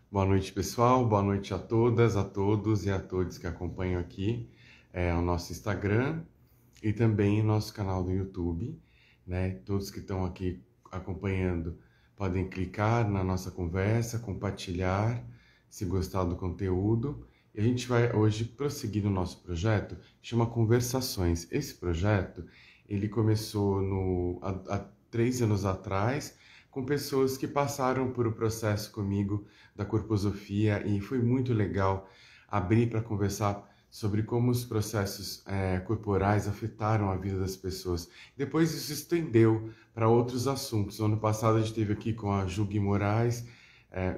Boa noite, pessoal. Boa noite a todas, a todos e a todos que acompanham aqui o nosso Instagram e também o nosso canal do YouTube, né? Todos que estão aqui acompanhando podem clicar na nossa conversa, compartilhar, se gostar do conteúdo. E a gente vai hoje prosseguir no nosso projeto, chama Conversações. Esse projeto, ele começou há 3 anos atrás, com pessoas que passaram por o processo comigo da corposofia e foi muito legal abrir para conversar sobre como os processos corporais afetaram a vida das pessoas. Depois isso estendeu para outros assuntos. No ano passado a gente esteve aqui com a Jugi Moraes,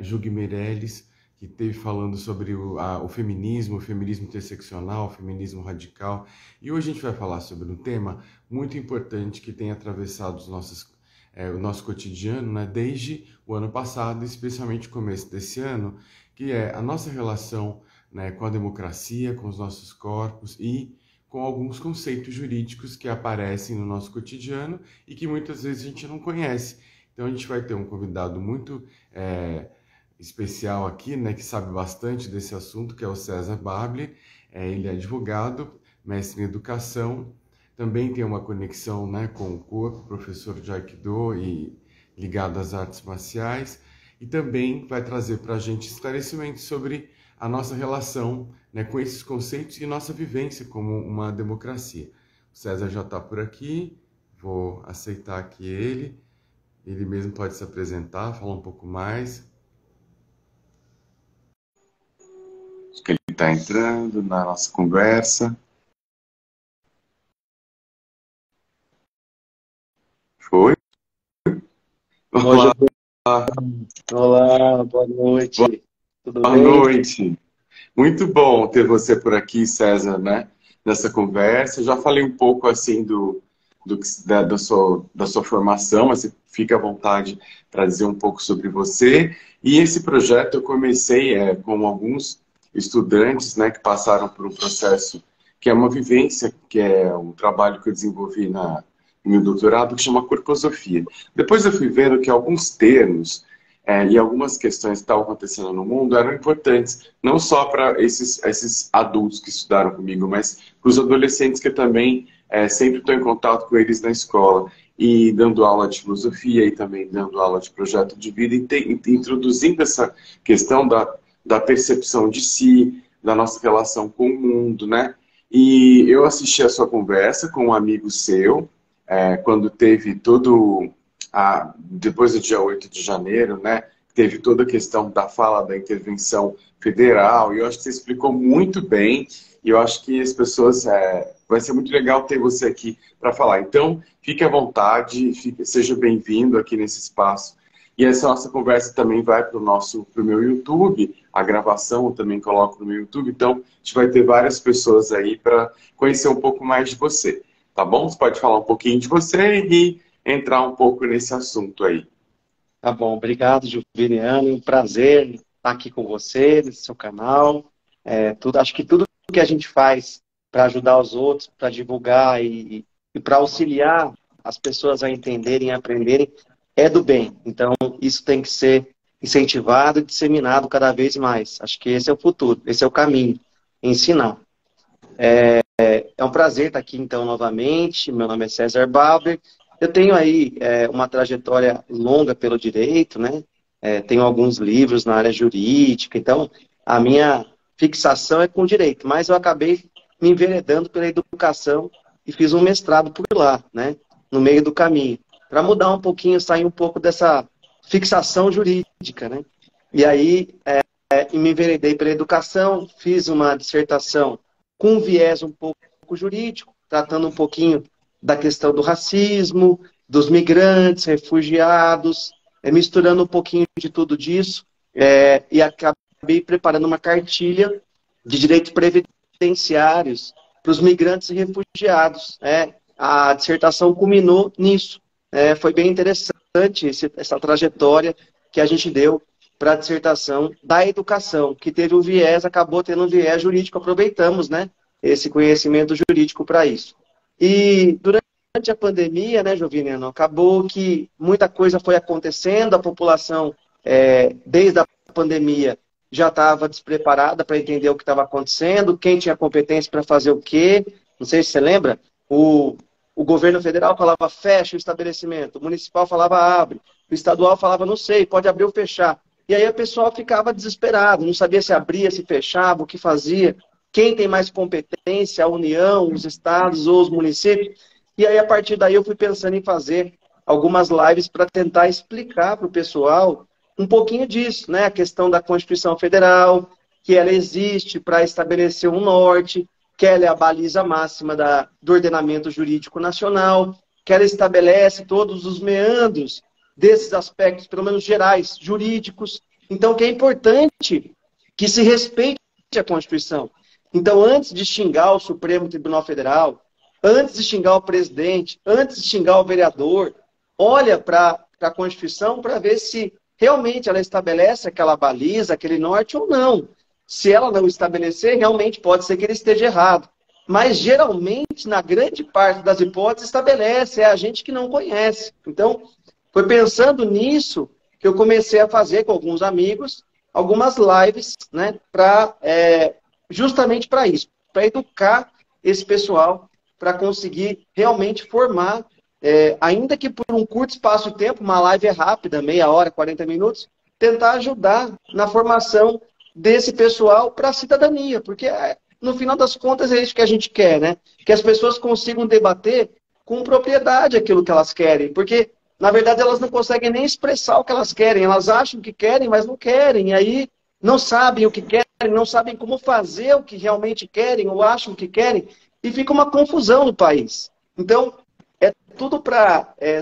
Jugi Meirelles, que esteve falando sobre o feminismo, o feminismo interseccional, o feminismo radical. E hoje a gente vai falar sobre um tema muito importante que tem atravessado o nosso cotidiano, né, desde o ano passado, especialmente o começo desse ano, que é a nossa relação, né, com a democracia, com os nossos corpos e com alguns conceitos jurídicos que aparecem no nosso cotidiano e que muitas vezes a gente não conhece. Então a gente vai ter um convidado muito especial aqui, né, que sabe bastante desse assunto, que é o César Babler. Ele é advogado, mestre em educação, também tem uma conexão, né, com o corpo, professor de Aikido e ligado às artes marciais, e também vai trazer para a gente esclarecimentos sobre a nossa relação, né, com esses conceitos e nossa vivência como uma democracia. O César já está por aqui, vou aceitar aqui ele mesmo pode se apresentar, falar um pouco mais. Acho que ele está entrando na nossa conversa. Foi? Oi, Olá, olá, boa noite. Tudo boa bem? noite. Muito bom ter você por aqui, César, né? Nessa conversa. Eu já falei um pouco assim da sua formação, mas você fica à vontade para dizer um pouco sobre você. E esse projeto eu comecei com alguns estudantes, né, que passaram por um processo que é uma vivência, que é um trabalho que eu desenvolvi no meu doutorado, que chama corposofia. Depois eu fui vendo que alguns termos e algumas questões que estavam acontecendo no mundo eram importantes, não só para esses adultos que estudaram comigo, mas para os adolescentes que eu também sempre estou em contato com eles na escola, e dando aula de filosofia e também dando aula de projeto de vida, e introduzindo essa questão da percepção de si, da nossa relação com o mundo, né? E eu assisti a sua conversa com um amigo seu, quando teve depois do dia 8 de janeiro, né, teve toda a questão da fala da intervenção federal, e eu acho que você explicou muito bem, e eu acho que as pessoas, vai ser muito legal ter você aqui para falar. Então, fique à vontade, seja bem-vindo aqui nesse espaço. E essa nossa conversa também vai para o meu YouTube, a gravação eu também coloco no meu YouTube, então a gente vai ter várias pessoas aí para conhecer um pouco mais de você. Tá bom? Você pode falar um pouquinho de você e entrar um pouco nesse assunto aí. Tá bom, obrigado, Juveniano. Um prazer estar aqui com você, nesse seu canal. Acho que tudo que a gente faz para ajudar os outros, para divulgar e para auxiliar as pessoas a entenderem e aprenderem é do bem. Então, isso tem que ser incentivado e disseminado cada vez mais. Acho que esse é o futuro, esse é o caminho, ensinar. É um prazer estar aqui, então, novamente. Meu nome é César Balber. Eu tenho aí uma trajetória longa pelo direito, né? Tenho alguns livros na área jurídica, então a minha fixação é com o direito, mas eu acabei me enveredando pela educação e fiz um mestrado por lá, né? No meio do caminho, para mudar um pouquinho, sair um pouco dessa fixação jurídica, né? E aí me enveredei pela educação, fiz uma dissertação com um viés um pouco jurídico, tratando um pouquinho da questão do racismo, dos migrantes, refugiados, misturando um pouquinho de tudo disso, e acabei preparando uma cartilha de direitos previdenciários para os migrantes e refugiados. A dissertação culminou nisso. Foi bem interessante essa trajetória que a gente deu para a dissertação da educação, que teve um viés, acabou tendo um viés jurídico, aproveitamos, né, esse conhecimento jurídico para isso. E durante a pandemia, né, Joviniano, acabou que muita coisa foi acontecendo, a população, desde a pandemia já estava despreparada para entender o que estava acontecendo, quem tinha competência para fazer o quê. Não sei se você lembra, o governo federal falava fecha o estabelecimento, o municipal falava abre, o estadual falava não sei, pode abrir ou fechar. E aí o pessoal ficava desesperado, não sabia se abria, se fechava, o que fazia, quem tem mais competência, a União, os estados ou os municípios. E aí a partir daí eu fui pensando em fazer algumas lives para tentar explicar para o pessoal um pouquinho disso, né? A questão da Constituição Federal, que ela existe para estabelecer um norte, que ela é a baliza máxima do ordenamento jurídico nacional, que ela estabelece todos os meandros desses aspectos, pelo menos gerais, jurídicos. Então, que é importante que se respeite a Constituição. Então, antes de xingar o Supremo Tribunal Federal, antes de xingar o presidente, antes de xingar o vereador, olha para a Constituição para ver se realmente ela estabelece aquela baliza, aquele norte ou não. Se ela não estabelecer, realmente pode ser que ele esteja errado. Mas, geralmente, na grande parte das hipóteses, estabelece, é a gente que não conhece. Então, foi pensando nisso que eu comecei a fazer com alguns amigos algumas lives, né, justamente para isso, para educar esse pessoal, para conseguir realmente formar, ainda que por um curto espaço de tempo, uma live é rápida, meia hora, 40 minutos, tentar ajudar na formação desse pessoal para a cidadania, porque no final das contas é isso que a gente quer, né? Que as pessoas consigam debater com propriedade aquilo que elas querem, porque na verdade elas não conseguem nem expressar o que elas querem, elas acham que querem, mas não querem, e aí não sabem o que querem, não sabem como fazer o que realmente querem ou acham que querem, e fica uma confusão no país. Então, é tudo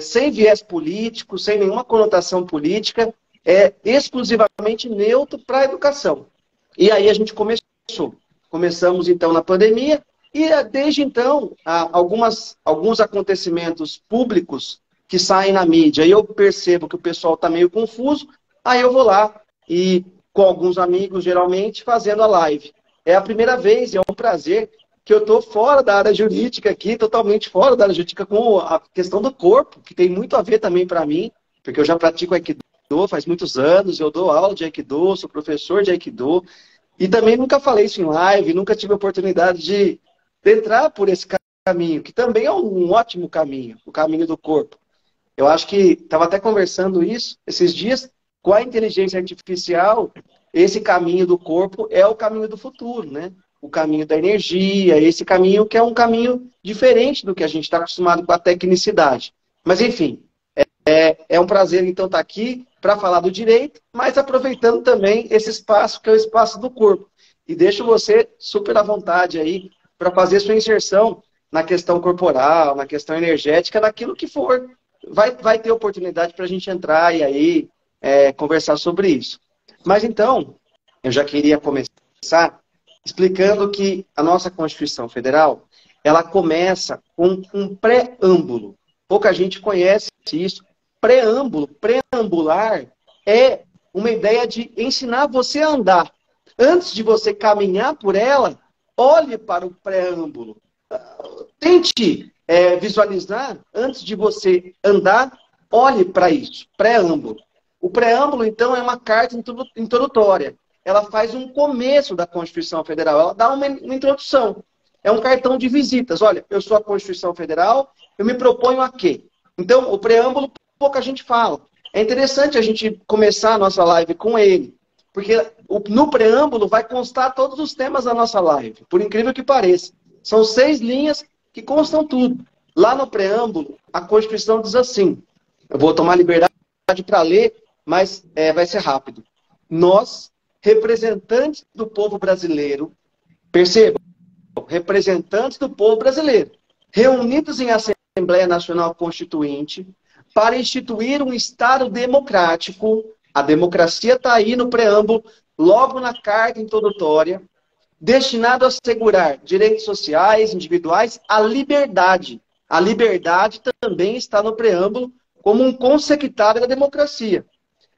sem viés político, sem nenhuma conotação política, exclusivamente neutro para a educação. E aí a gente começamos então na pandemia, e desde então, alguns acontecimentos públicos que saem na mídia, e eu percebo que o pessoal está meio confuso, aí eu vou lá e com alguns amigos, geralmente, fazendo a live. É a primeira vez, e é um prazer, que eu estou fora da área jurídica aqui, totalmente fora da área jurídica, com a questão do corpo, que tem muito a ver também para mim, porque eu já pratico Aikido faz muitos anos, eu dou aula de Aikido, sou professor de Aikido, e também nunca falei isso em live, nunca tive a oportunidade de entrar por esse caminho, que também é um ótimo caminho, o caminho do corpo. Eu acho que estava até conversando isso esses dias, com a inteligência artificial, esse caminho do corpo é o caminho do futuro, né? O caminho da energia, esse caminho que é um caminho diferente do que a gente está acostumado com a tecnicidade. Mas, enfim, é um prazer, então, estar aqui para falar do direito, mas aproveitando também esse espaço, que é o espaço do corpo. E deixo você super à vontade aí para fazer sua inserção na questão corporal, na questão energética, naquilo que for. Vai ter oportunidade para a gente entrar e aí conversar sobre isso. Mas, então, eu já queria começar explicando que a nossa Constituição Federal, ela começa com um preâmbulo. Pouca gente conhece isso. Preâmbulo, preambular, é uma ideia de ensinar você a andar. Antes de você caminhar por ela, olhe para o preâmbulo. Tente visualizar, antes de você andar, olhe para isso, preâmbulo. O preâmbulo, então, é uma carta introdutória. Ela faz um começo da Constituição Federal, ela dá uma introdução. É um cartão de visitas. Olha, eu sou a Constituição Federal, eu me proponho a quê? Então, o preâmbulo, pouca gente fala. É interessante a gente começar a nossa live com ele, porque no preâmbulo vai constar todos os temas da nossa live, por incrível que pareça. São 6 linhas que constam tudo. Lá no preâmbulo, a Constituição diz assim, eu vou tomar liberdade para ler, mas vai ser rápido. Nós, representantes do povo brasileiro, percebam, representantes do povo brasileiro, reunidos em Assembleia Nacional Constituinte, para instituir um Estado democrático, a democracia está aí no preâmbulo, logo na carta introdutória, destinado a assegurar direitos sociais, individuais, a liberdade. A liberdade também está no preâmbulo como um consectário da democracia.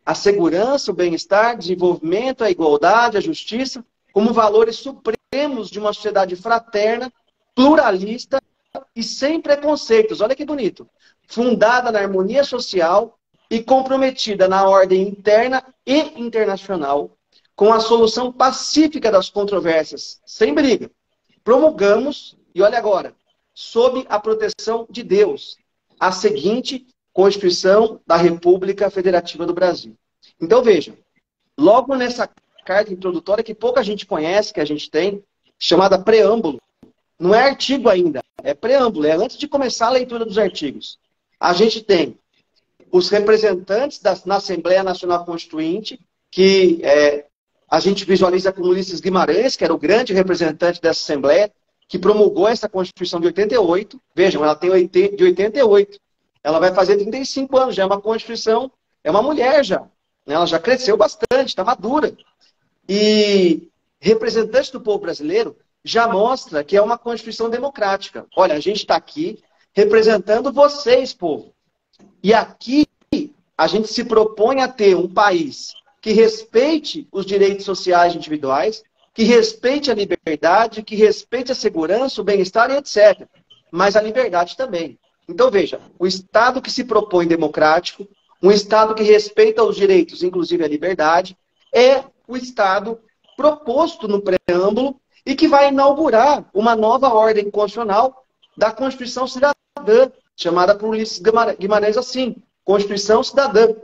A segurança, o bem-estar, desenvolvimento, a igualdade, a justiça, como valores supremos de uma sociedade fraterna, pluralista e sem preconceitos. Olha que bonito. Fundada na harmonia social, e comprometida na ordem interna e internacional com a solução pacífica das controvérsias, sem briga. Promulgamos, e olha agora, sob a proteção de Deus, a seguinte Constituição da República Federativa do Brasil. Então, vejam, logo nessa carta introdutória que pouca gente conhece, que a gente tem, chamada preâmbulo, não é artigo ainda, é preâmbulo, é antes de começar a leitura dos artigos. A gente tem os representantes na Assembleia Nacional Constituinte, que a gente visualiza como Ulisses Guimarães, que era o grande representante dessa Assembleia, que promulgou essa Constituição de 88. Vejam, ela tem de 88. Ela vai fazer 35 anos, já é uma Constituição, é uma mulher já. Né? Ela já cresceu bastante, está madura. E representante do povo brasileiro já mostra que é uma Constituição democrática. Olha, a gente está aqui representando vocês, povo. E aqui a gente se propõe a ter um país que respeite os direitos sociais individuais, que respeite a liberdade, que respeite a segurança, o bem-estar e etc. Mas a liberdade também. Então, veja, o Estado que se propõe democrático, um Estado que respeita os direitos, inclusive a liberdade, é o Estado proposto no preâmbulo e que vai inaugurar uma nova ordem constitucional da Constituição Cidadã, chamada por Ulisses Guimarães assim, Constituição Cidadã,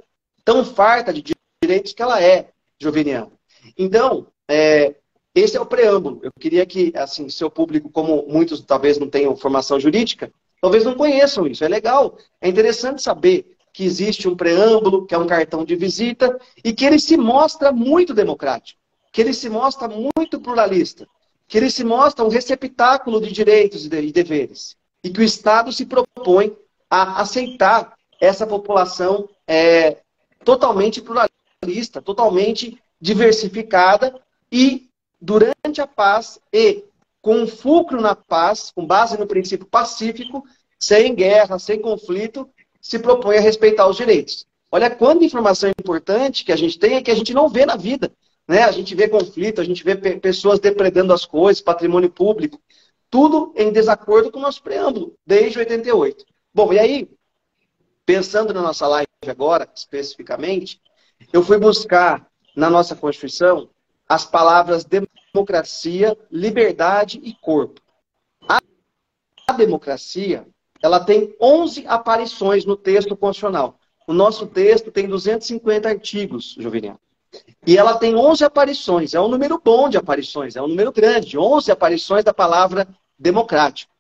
tão farta de direitos que ela é, Joviniano. Então, esse é o preâmbulo. Eu queria que, assim, seu público, como muitos talvez não tenham formação jurídica, talvez não conheçam isso. É legal, é interessante saber que existe um preâmbulo, que é um cartão de visita, e que ele se mostra muito democrático, que ele se mostra muito pluralista, que ele se mostra um receptáculo de direitos e deveres, e que o Estado se propõe a aceitar essa população totalmente pluralista, totalmente diversificada e durante a paz e com um fulcro na paz, com base no princípio pacífico, sem guerra, sem conflito, se propõe a respeitar os direitos. Olha quanta informação importante que a gente tem e que a gente não vê na vida. Né? A gente vê conflito, a gente vê pessoas depredando as coisas, patrimônio público, tudo em desacordo com o nosso preâmbulo, desde 88. Bom, e aí, pensando na nossa live agora, especificamente, eu fui buscar na nossa Constituição as palavras democracia, liberdade e corpo. A democracia, ela tem 11 aparições no texto constitucional. O nosso texto tem 250 artigos, Joviniano. E ela tem 11 aparições. É um número bom de aparições, é um número grande. 11 aparições da palavra democrático.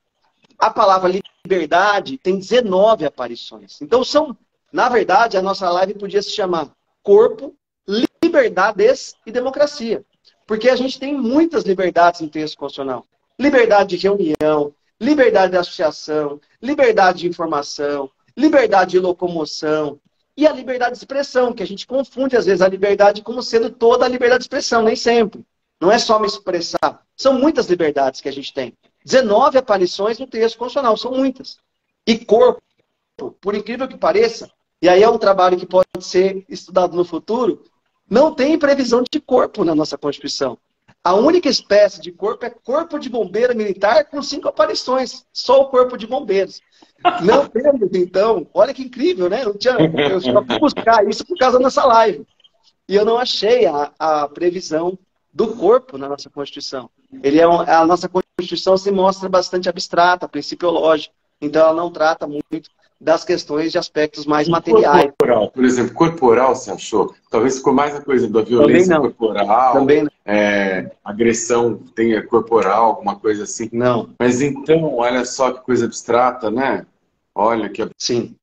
A palavra liberdade tem 19 aparições. Então, na verdade, a nossa live podia se chamar Corpo, Liberdades e Democracia. Porque a gente tem muitas liberdades no texto constitucional. Liberdade de reunião, liberdade de associação, liberdade de informação, liberdade de locomoção e a liberdade de expressão, que a gente confunde às vezes a liberdade como sendo toda a liberdade de expressão, nem sempre. Não é só me expressar. São muitas liberdades que a gente tem. 19 aparições no texto constitucional, são muitas. E corpo, por incrível que pareça, e aí é um trabalho que pode ser estudado no futuro, não tem previsão de corpo na nossa Constituição. A única espécie de corpo é corpo de bombeiro militar com 5 aparições. Só o corpo de bombeiros. Não temos, então, olha que incrível, né? Eu só fui buscar isso por causa da nossa live. E eu não achei a previsão do corpo na nossa Constituição. A nossa Constituição se mostra bastante abstrata, principiológica. Então ela não trata muito das questões de aspectos mais materiais. Corporal, por exemplo, corporal, você achou? Talvez ficou mais a coisa da violência corporal, também não. Agressão tenha corporal, alguma coisa assim. Não. Mas então, olha só que coisa abstrata, né? Olha que abstrata. Sim.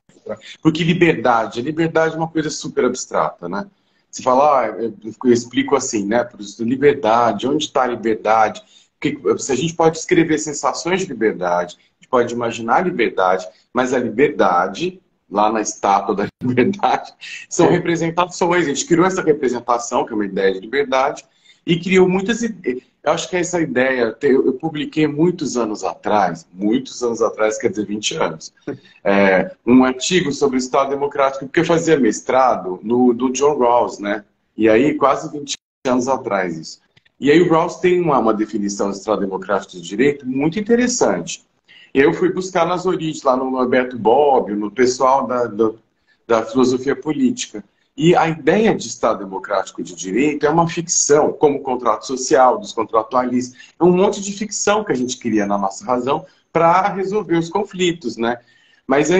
Porque liberdade é uma coisa super abstrata, né? Você fala, eu explico assim, né? Por isso, liberdade, onde está a liberdade? Porque a gente pode escrever sensações de liberdade, a gente pode imaginar a liberdade, mas a liberdade, lá na estátua da liberdade, são representações. A gente criou essa representação, que é uma ideia de liberdade, e criou muitas ideias. Eu acho que essa ideia, eu publiquei muitos anos atrás, quer dizer 20 anos, um artigo sobre o Estado Democrático, porque eu fazia mestrado do John Rawls, né? E aí, quase 20 anos atrás isso. E aí o Rawls tem uma definição do Estado Democrático de Direito muito interessante. Eu fui buscar nas origens, lá no Norberto Bobbio, no pessoal da da filosofia política. E a ideia de Estado democrático de direito é uma ficção, como o contrato social, dos contratualistas. É um monte de ficção que a gente cria na nossa razão para resolver os conflitos, né? Mas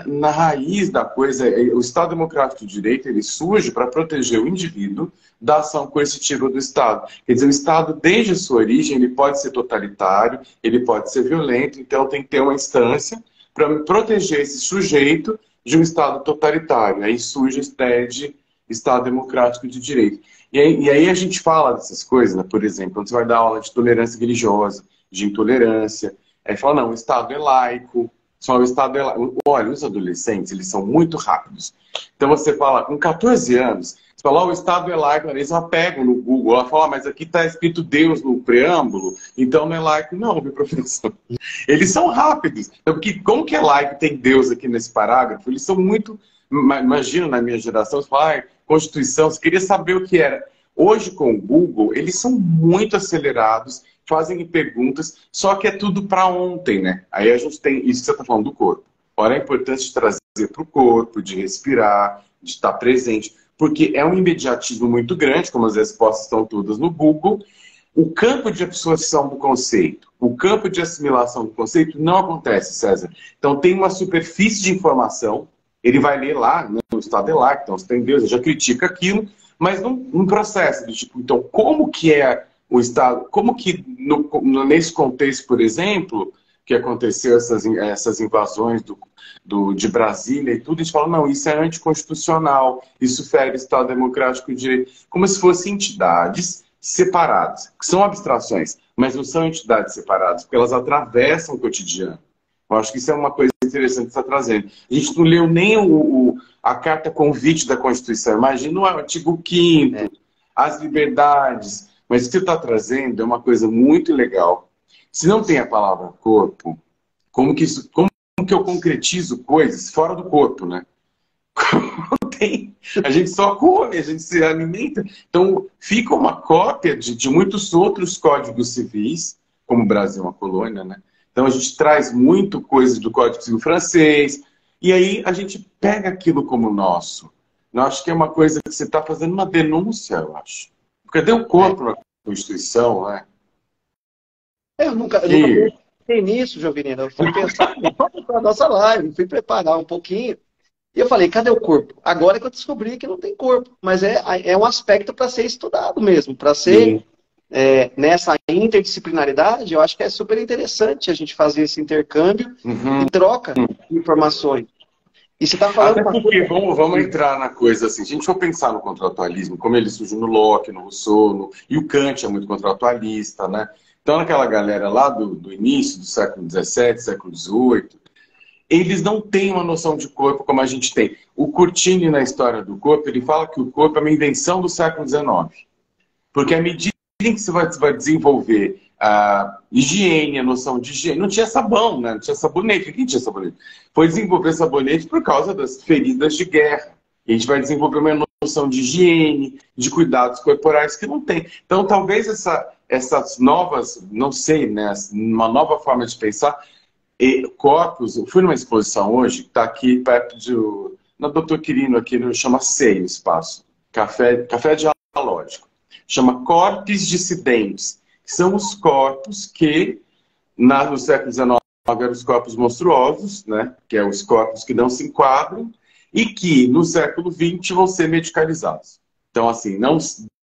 na raiz da coisa, o Estado democrático de direito ele surge para proteger o indivíduo da ação coercitiva do Estado. Quer dizer, o Estado, desde a sua origem, ele pode ser totalitário, ele pode ser violento, então tem que ter uma instância para proteger esse sujeito de um Estado totalitário. Aí surge a ideia de Estado democrático de direito. E aí a gente fala dessas coisas, né? Por exemplo, quando você vai dar aula de tolerância religiosa, de intolerância, aí fala, não, o Estado é laico, só o Estado é laico. Olha, os adolescentes, eles são muito rápidos. Então você fala, com 14 anos, você fala, o Estado é laico, eles já pegam no Google, ela fala, mas aqui está escrito Deus no preâmbulo, então não é laico. Não, meu professor. Eles são rápidos. Então, porque, como que é laico tem Deus aqui nesse parágrafo? Eles são muito... Imagina, na minha geração, você fala, Constituição, você queria saber o que era. Hoje, com o Google, eles são muito acelerados, fazem perguntas, só que é tudo para ontem, né? Aí a gente tem isso que você está falando do corpo. Olha a importância de trazer para o corpo, de respirar, de estar presente, porque é um imediatismo muito grande, como as respostas estão todas no Google. O campo de absorção do conceito, o campo de assimilação do conceito não acontece, César. Então tem uma superfície de informação, ele vai ler lá, né, o Estado é laico, então você tem Deus, ele já critica aquilo, mas num processo de tipo, então como que é o Estado, como que nesse contexto, por exemplo, que aconteceu essas invasões de Brasília e tudo, a gente fala, não, isso é anticonstitucional, isso fere o Estado democrático de direito, como se fossem entidades separadas, que são abstrações, mas não são entidades separadas, porque elas atravessam o cotidiano. Eu acho que isso é uma coisa interessante que você está trazendo. A gente não leu nem a carta convite da Constituição, imagina o artigo 5º, as liberdades, mas o que você está trazendo é uma coisa muito legal. Se não tem a palavra corpo, como que eu concretizo coisas fora do corpo, né? Não tem. A gente só come, a gente se alimenta. Então, fica uma cópia de muitos outros códigos civis, como o Brasil é uma colônia, né? Então, a gente traz muito coisa do Código Civil francês, e aí a gente pega aquilo como nosso. Eu acho que é uma coisa que você está fazendo uma denúncia, eu acho. Cadê o corpo na Constituição, né? Eu nunca pensei nisso, Jovinina. Eu fui pensar para a nossa live, fui preparar um pouquinho. E eu falei, cadê o corpo? Agora que eu descobri que não tem corpo. Mas é um aspecto para ser estudado mesmo, para ser nessa interdisciplinaridade. Eu acho que é super interessante a gente fazer esse intercâmbio e troca de informações. E você está falando... Até porque, vamos entrar na coisa assim, se a gente for pensar no contratualismo, como ele surgiu no Locke, no Rousseau, e o Kant é muito contratualista, né? Então, aquela galera lá do início do século XVII, século XVIII, eles não têm uma noção de corpo como a gente tem. O Curtini, na história do corpo, ele fala que o corpo é uma invenção do século XIX. Porque à medida que você vai desenvolver a higiene, a noção de higiene, não tinha sabão, né? Não tinha sabonete. Quem tinha sabonete? Foi desenvolver sabonete por causa das feridas de guerra. E a gente vai desenvolver uma noção de higiene, de cuidados corporais que não tem. Então, talvez essas novas, não sei, né? Uma nova forma de pensar... corpos, eu fui numa exposição hoje, que está aqui perto na Dr. Quirino, aqui chama SEI o espaço, café dialógico. Chama corpos dissidentes, que são os corpos que, no século XIX, eram os corpos monstruosos, né? Que é os corpos que não se enquadram, e que, no século XX, vão ser medicalizados. Então, assim, não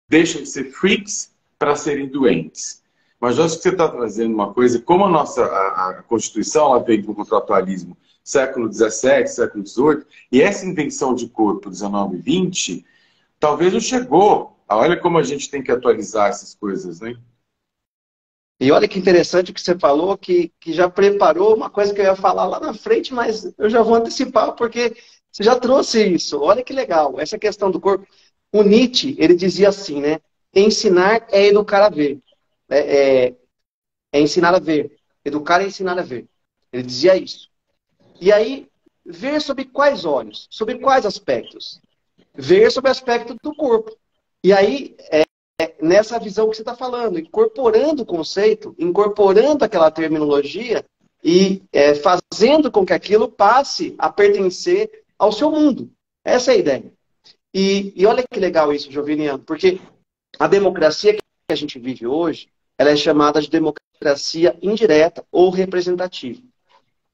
deixam de ser freaks para serem doentes. Mas eu acho que você está trazendo uma coisa, como a Constituição ela veio do contratualismo século XVII, século XVIII, e essa invenção de corpo XIX e XX, talvez não chegou. Olha como a gente tem que atualizar essas coisas, né? E olha que interessante o que você falou, que já preparou uma coisa que eu ia falar lá na frente, mas eu já vou antecipar, porque você já trouxe isso. Olha que legal, essa questão do corpo. O Nietzsche, ele dizia assim, né? Ensinar é educar a ver. É ensinar a ver. Educar é ensinar a ver. Ele dizia isso. E aí, ver sobre quais olhos? Sobre quais aspectos? Ver sobre o aspecto do corpo. E aí, nessa visão que você está falando, incorporando o conceito, incorporando aquela terminologia e fazendo com que aquilo passe a pertencer ao seu mundo. Essa é a ideia. E olha que legal isso, Joviniano, porque a democracia que a gente vive hoje, ela é chamada de democracia indireta ou representativa. O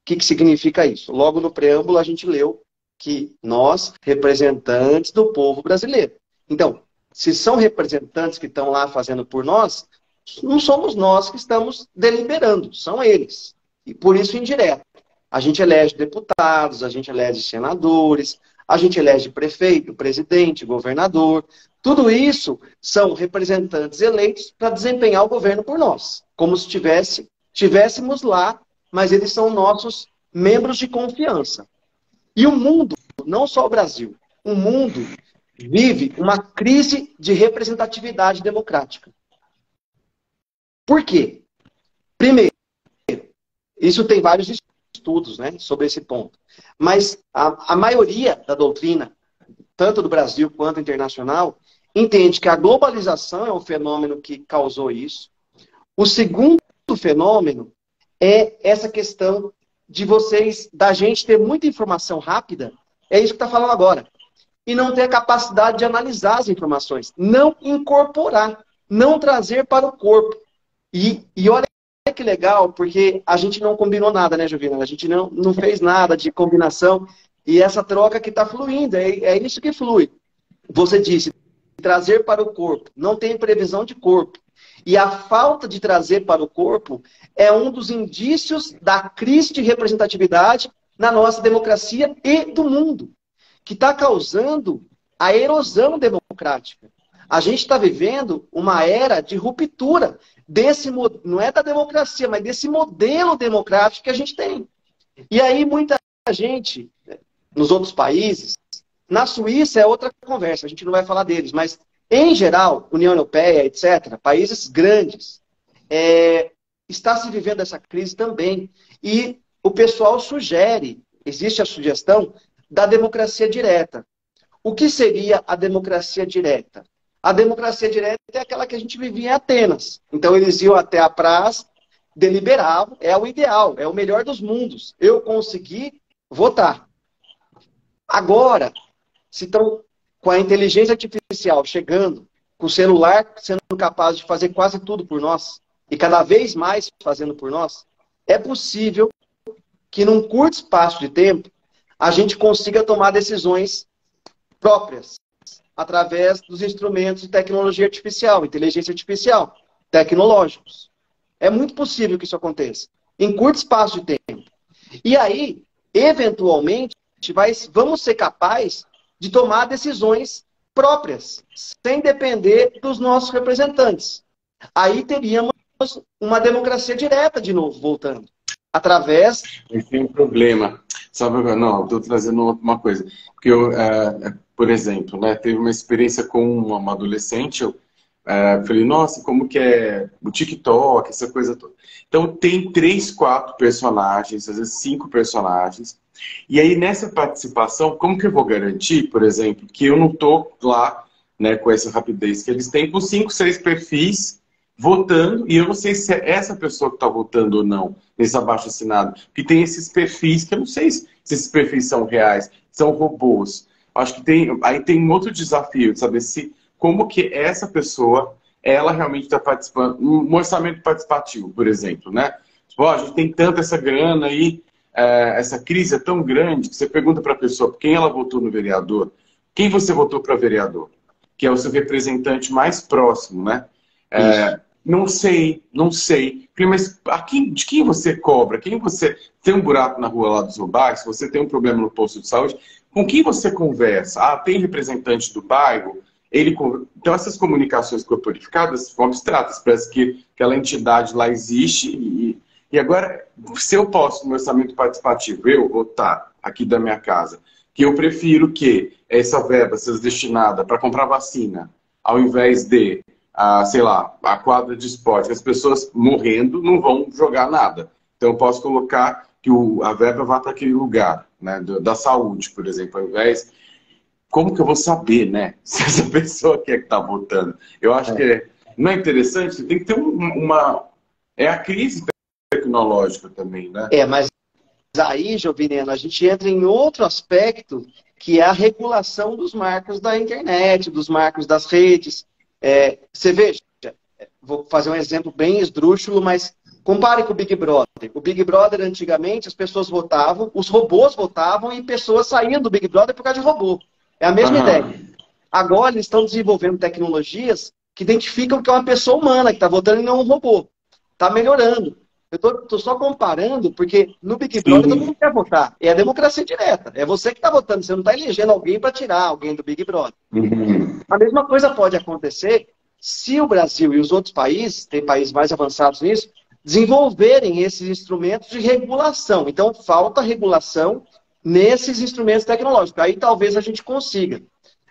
que significa isso? Logo no preâmbulo a gente leu que nós, representantes do povo brasileiro. Então, se são representantes que estão lá fazendo por nós, não somos nós que estamos deliberando, são eles. E por isso indireto. A gente elege deputados, a gente elege senadores, a gente elege prefeito, presidente, governador. Tudo isso são representantes eleitos para desempenhar o governo por nós. Como se tivéssemos lá, mas eles são nossos membros de confiança. E o mundo, não só o Brasil, o mundo vive uma crise de representatividade democrática. Por quê? Primeiro, isso tem vários estudos, né, sobre esse ponto. Mas a maioria da doutrina, tanto do Brasil quanto internacional, entende que a globalização é o fenômeno que causou isso. O segundo fenômeno é essa questão de da gente ter muita informação rápida, é isso que está falando agora, e não ter a capacidade de analisar as informações, não incorporar, não trazer para o corpo. E olha que legal, porque a gente não combinou nada, né, Jovina? A gente não fez nada de combinação, e essa troca que está fluindo, é isso que flui. Você disse, trazer para o corpo, não tem previsão de corpo. E a falta de trazer para o corpo é um dos indícios da crise de representatividade na nossa democracia e do mundo, que está causando a erosão democrática. A gente está vivendo uma era de ruptura desse, não é da democracia, mas desse modelo democrático que a gente tem. E aí muita gente, nos outros países, na Suíça é outra conversa, a gente não vai falar deles, mas em geral, União Europeia, etc., países grandes, está se vivendo essa crise também. E o pessoal sugere, existe a sugestão da democracia direta. O que seria a democracia direta? A democracia direta é aquela que a gente vivia em Atenas. Então eles iam até a praça, deliberavam, é o ideal, é o melhor dos mundos. Eu consegui votar. Agora, se estão com a inteligência artificial chegando, com o celular sendo capaz de fazer quase tudo por nós, e cada vez mais fazendo por nós, é possível que num curto espaço de tempo a gente consiga tomar decisões próprias, através dos instrumentos de tecnologia artificial, inteligência artificial, tecnológicos. É muito possível que isso aconteça, em curto espaço de tempo. E aí, eventualmente, vamos ser capazes de tomar decisões próprias, sem depender dos nossos representantes. Aí teríamos uma democracia direta de novo, voltando. Através... Esse é um problema. Sabe, não, estou trazendo uma coisa. Porque eu, por exemplo, né, teve uma experiência com uma adolescente, eu falei, nossa, como que é o TikTok, essa coisa toda. Então tem 3, 4 personagens, às vezes 5 personagens. E aí nessa participação, como que eu vou garantir, por exemplo, que eu não estou lá, né, com essa rapidez que eles têm, com 5, 6 perfis votando, e eu não sei se é essa pessoa que está votando ou não, nesse abaixo-assinado. Porque tem esses perfis, que eu não sei se esses perfis são reais, são robôs. Acho que aí tem um outro desafio, de saber como que essa pessoa, ela realmente está participando, um orçamento participativo, por exemplo, né? Tipo, a gente tem tanta essa grana aí, essa crise é tão grande, que você pergunta para a pessoa quem ela votou no vereador, quem você votou para vereador, que é o seu representante mais próximo, né? Não sei. Mas de quem você cobra? Quem você tem um buraco na rua lá dos Rubais, se você tem um problema no posto de saúde, com quem você conversa? Ah, tem representante do bairro? Então essas comunicações corporificadas são abstratas, parece que aquela entidade lá existe e agora, se eu posso no orçamento participativo, eu votar aqui da minha casa, que eu prefiro que essa verba seja destinada para comprar vacina, ao invés de sei lá, a quadra de esporte, as pessoas morrendo não vão jogar nada. Então eu posso colocar que a verba vá para aquele lugar, né, da saúde, por exemplo, ao invés... Como que eu vou saber, né, se essa pessoa que está votando? Eu acho que não é interessante, tem que ter uma... É a crise tecnológica também, né? Mas aí, Joviniano, a gente entra em outro aspecto, que é a regulação dos marcos da internet, dos marcos das redes. Você veja, vou fazer um exemplo bem esdrúxulo, mas compare com o Big Brother. O Big Brother, antigamente, as pessoas votavam, os robôs votavam e pessoas saíam do Big Brother por causa de robô. É a mesma ideia. Agora, eles estão desenvolvendo tecnologias que identificam que é uma pessoa humana que está votando e não um robô. Está melhorando. Eu estou só comparando, porque no Big Brother todo mundo quer votar. É a democracia direta. É você que está votando. Você não está elegendo alguém para tirar alguém do Big Brother. A mesma coisa pode acontecer se o Brasil e os outros países, tem países mais avançados nisso, desenvolverem esses instrumentos de regulação. Então, falta regulação nesses instrumentos tecnológicos. Aí talvez a gente consiga.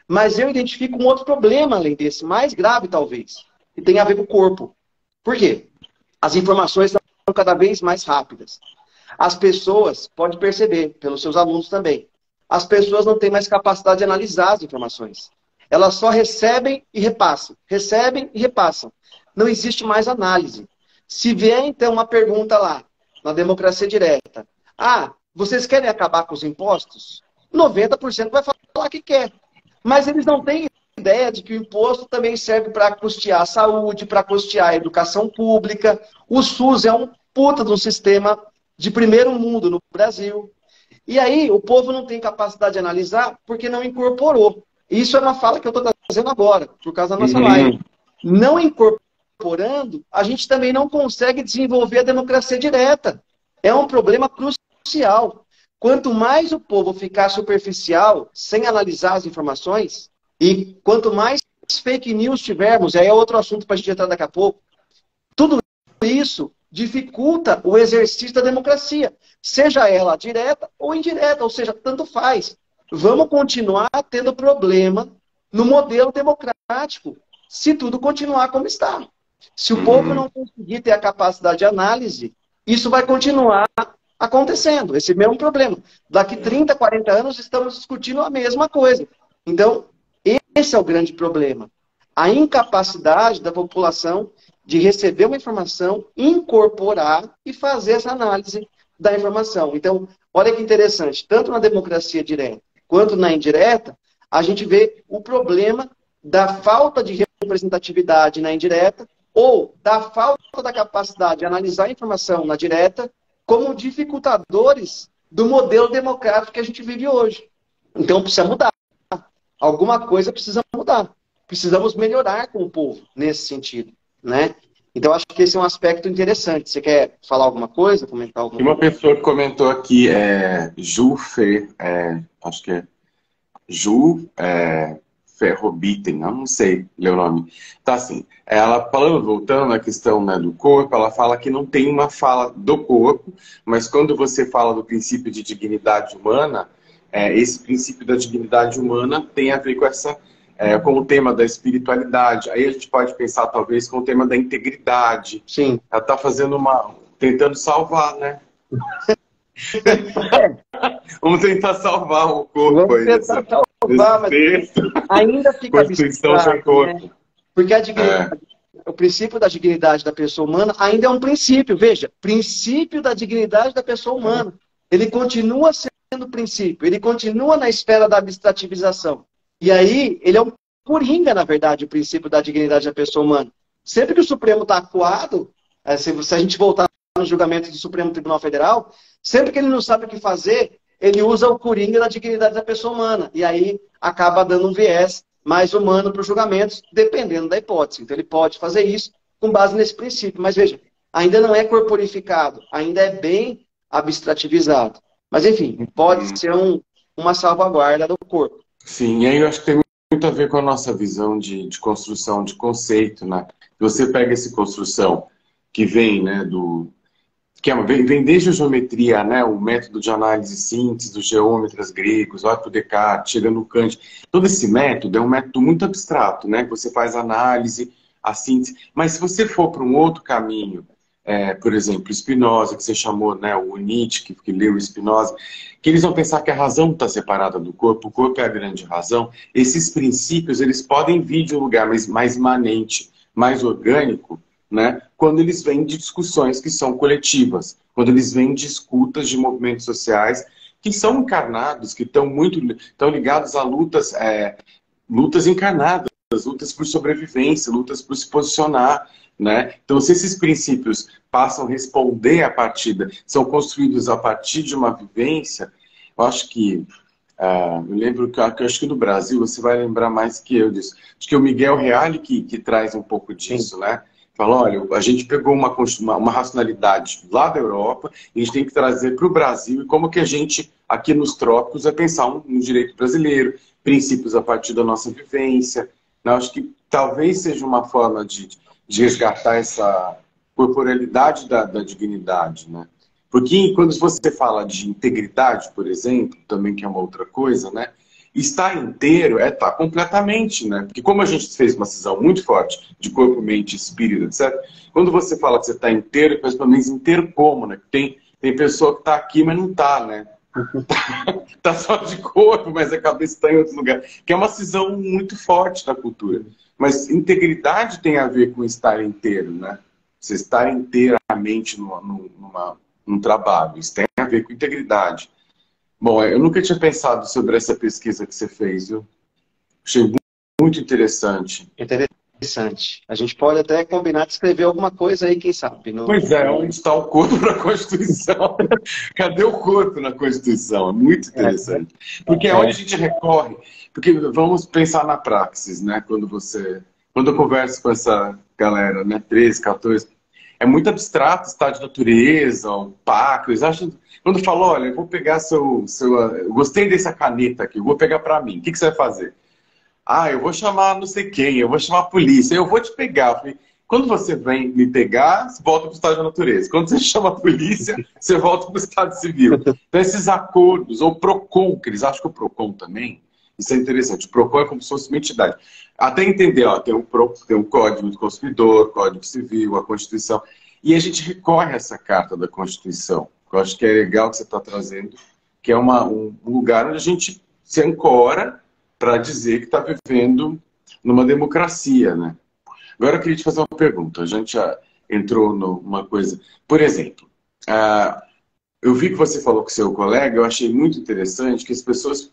Mas eu identifico um outro problema, além desse, mais grave talvez, que tem a ver com o corpo. Por quê? As informações são cada vez mais rápidas. As pessoas, pode perceber, pelos seus alunos também, as pessoas não têm mais capacidade de analisar as informações. Elas só recebem e repassam. Recebem e repassam. Não existe mais análise. Se vier, então, uma pergunta lá, na democracia direta. Vocês querem acabar com os impostos? 90% vai falar que quer. Mas eles não têm ideia de que o imposto também serve para custear a saúde, para custear a educação pública. O SUS é um puta de um sistema de primeiro mundo no Brasil. E aí o povo não tem capacidade de analisar porque não incorporou. Isso é uma fala que eu estou trazendo agora, por causa da nossa live. Não incorporando, a gente também não consegue desenvolver a democracia direta. É um problema crucial. Quanto mais o povo ficar superficial, sem analisar as informações, e quanto mais fake news tivermos, aí é outro assunto para a gente entrar daqui a pouco, tudo isso dificulta o exercício da democracia, seja ela direta ou indireta, ou seja, tanto faz. Vamos continuar tendo problema no modelo democrático, se tudo continuar como está. Se o povo não conseguir ter a capacidade de análise, isso vai continuar acontecendo, esse mesmo problema. Daqui 30, 40 anos estamos discutindo a mesma coisa. Então, esse é o grande problema. A incapacidade da população de receber uma informação, incorporar e fazer essa análise da informação. Então, olha que interessante, tanto na democracia direta quanto na indireta, a gente vê o problema da falta de representatividade na indireta ou da falta da capacidade de analisar a informação na direta como dificultadores do modelo democrático que a gente vive hoje. Então, precisa mudar. Alguma coisa precisa mudar. Precisamos melhorar com o povo nesse sentido, né? Então, acho que esse é um aspecto interessante. Você quer falar alguma coisa, comentar alguma coisa? Uma pessoa que comentou aqui Ju Fê, acho que é Ju Ferrobiten, não sei ler o nome. Tá assim, ela falando, voltando à questão, né, do corpo, ela fala que não tem uma fala do corpo, mas quando você fala do princípio de dignidade humana, esse princípio da dignidade humana tem a ver com com o tema da espiritualidade. Aí a gente pode pensar, talvez, com o tema da integridade. Sim. Ela está fazendo tentando salvar, né? Vamos tentar salvar o corpo. Vamos tentar salvar, mas ainda fica abstrato, né? Porque a dignidade, o princípio da dignidade da pessoa humana ainda é um princípio. Veja, princípio da dignidade da pessoa humana. Ele continua sendo princípio, ele continua na esfera da abstrativização. E aí, ele é um coringa, na verdade, o princípio da dignidade da pessoa humana. Sempre que o Supremo está acuado, se a gente voltar no julgamento do Supremo Tribunal Federal, sempre que ele não sabe o que fazer, ele usa o coringa da dignidade da pessoa humana. E aí, acaba dando um viés mais humano para os julgamentos, dependendo da hipótese. Então, ele pode fazer isso com base nesse princípio. Mas, veja, ainda não é corporificado, ainda é bem abstrativizado. Mas, enfim, pode ser uma salvaguarda do corpo. Sim, e aí eu acho que tem muito a ver com a nossa visão de construção, de conceito, né? Você pega essa construção que vem, né, vem desde a geometria, né, o método de análise e síntese dos geômetras gregos, vai para o Descartes, chega no Kant. Todo esse método é um método muito abstrato, né? Você faz a análise, a síntese, mas se você for para um outro caminho, por exemplo, Spinoza, que você chamou, né, o Nietzsche, que leu Spinoza, que eles vão pensar que a razão está separada do corpo, o corpo é a grande razão. Esses princípios, eles podem vir de um lugar mais imanente, mais orgânico, né, quando eles vêm de discussões que são coletivas. quando eles vêm de escutas de movimentos sociais que são encarnados, que estão ligados a lutas encarnadas, lutas por sobrevivência, lutas por se posicionar, né? Então, se esses princípios passam a responder à partida, são construídos a partir de uma vivência, eu acho que eu lembro que eu acho que no Brasil você vai lembrar mais que eu disso. Acho que é o Miguel Reale que traz um pouco disso, né? Fala, olha, a gente pegou uma racionalidade lá da Europa e a gente tem que trazer para o Brasil e como que a gente, aqui nos trópicos, vai pensar no direito brasileiro, princípios a partir da nossa vivência. Eu acho que talvez seja uma forma de resgatar essa corporealidade da dignidade, né? Porque quando você fala de integridade, por exemplo, também que é uma outra coisa, né? Estar inteiro é estar completamente, né? Porque como a gente fez uma cisão muito forte de corpo, mente, espírito, etc. Quando você fala que você está inteiro, pelo menos inteiro como, né? Tem pessoa que está aqui, mas não está, né? Tá só de corpo, mas a cabeça está em outro lugar. Que é uma cisão muito forte da cultura. Mas integridade tem a ver com estar inteiro, né? Você estar inteiramente num trabalho. Isso tem a ver com integridade. Bom, eu nunca tinha pensado sobre essa pesquisa que você fez, viu? Achei muito interessante. Interessante. A gente pode até combinar de escrever alguma coisa aí, quem sabe. Pois é, onde está o corpo na Constituição? Cadê o corpo na Constituição? É muito interessante. Porque é onde a gente recorre. Porque vamos pensar na praxis, né? Quando eu converso com essa galera, né? 13, 14, é muito abstrato, estado de natureza, opaco. Eles acham... Quando falo, olha, eu vou pegar eu gostei dessa caneta aqui, eu vou pegar para mim. O que você vai fazer? Ah, eu vou chamar não sei quem, eu vou chamar a polícia, eu vou te pegar. Eu falei, quando você vem me pegar, você volta para o estado de natureza. Quando você chama a polícia, você volta para o estado civil. Então, esses acordos, ou PROCON, que eles acham que o PROCON também, isso é interessante. O PROCON é como se fosse uma entidade. Até entender, ó, tem um Código do Consumidor, Código Civil, a Constituição. E a gente recorre a essa carta da Constituição. Eu acho que é legal que você está trazendo, que é um lugar onde a gente se ancora para dizer que está vivendo numa democracia, né? Agora eu queria te fazer uma pergunta. A gente já entrou numa coisa... Por exemplo, eu vi que você falou com seu colega, eu achei muito interessante que as pessoas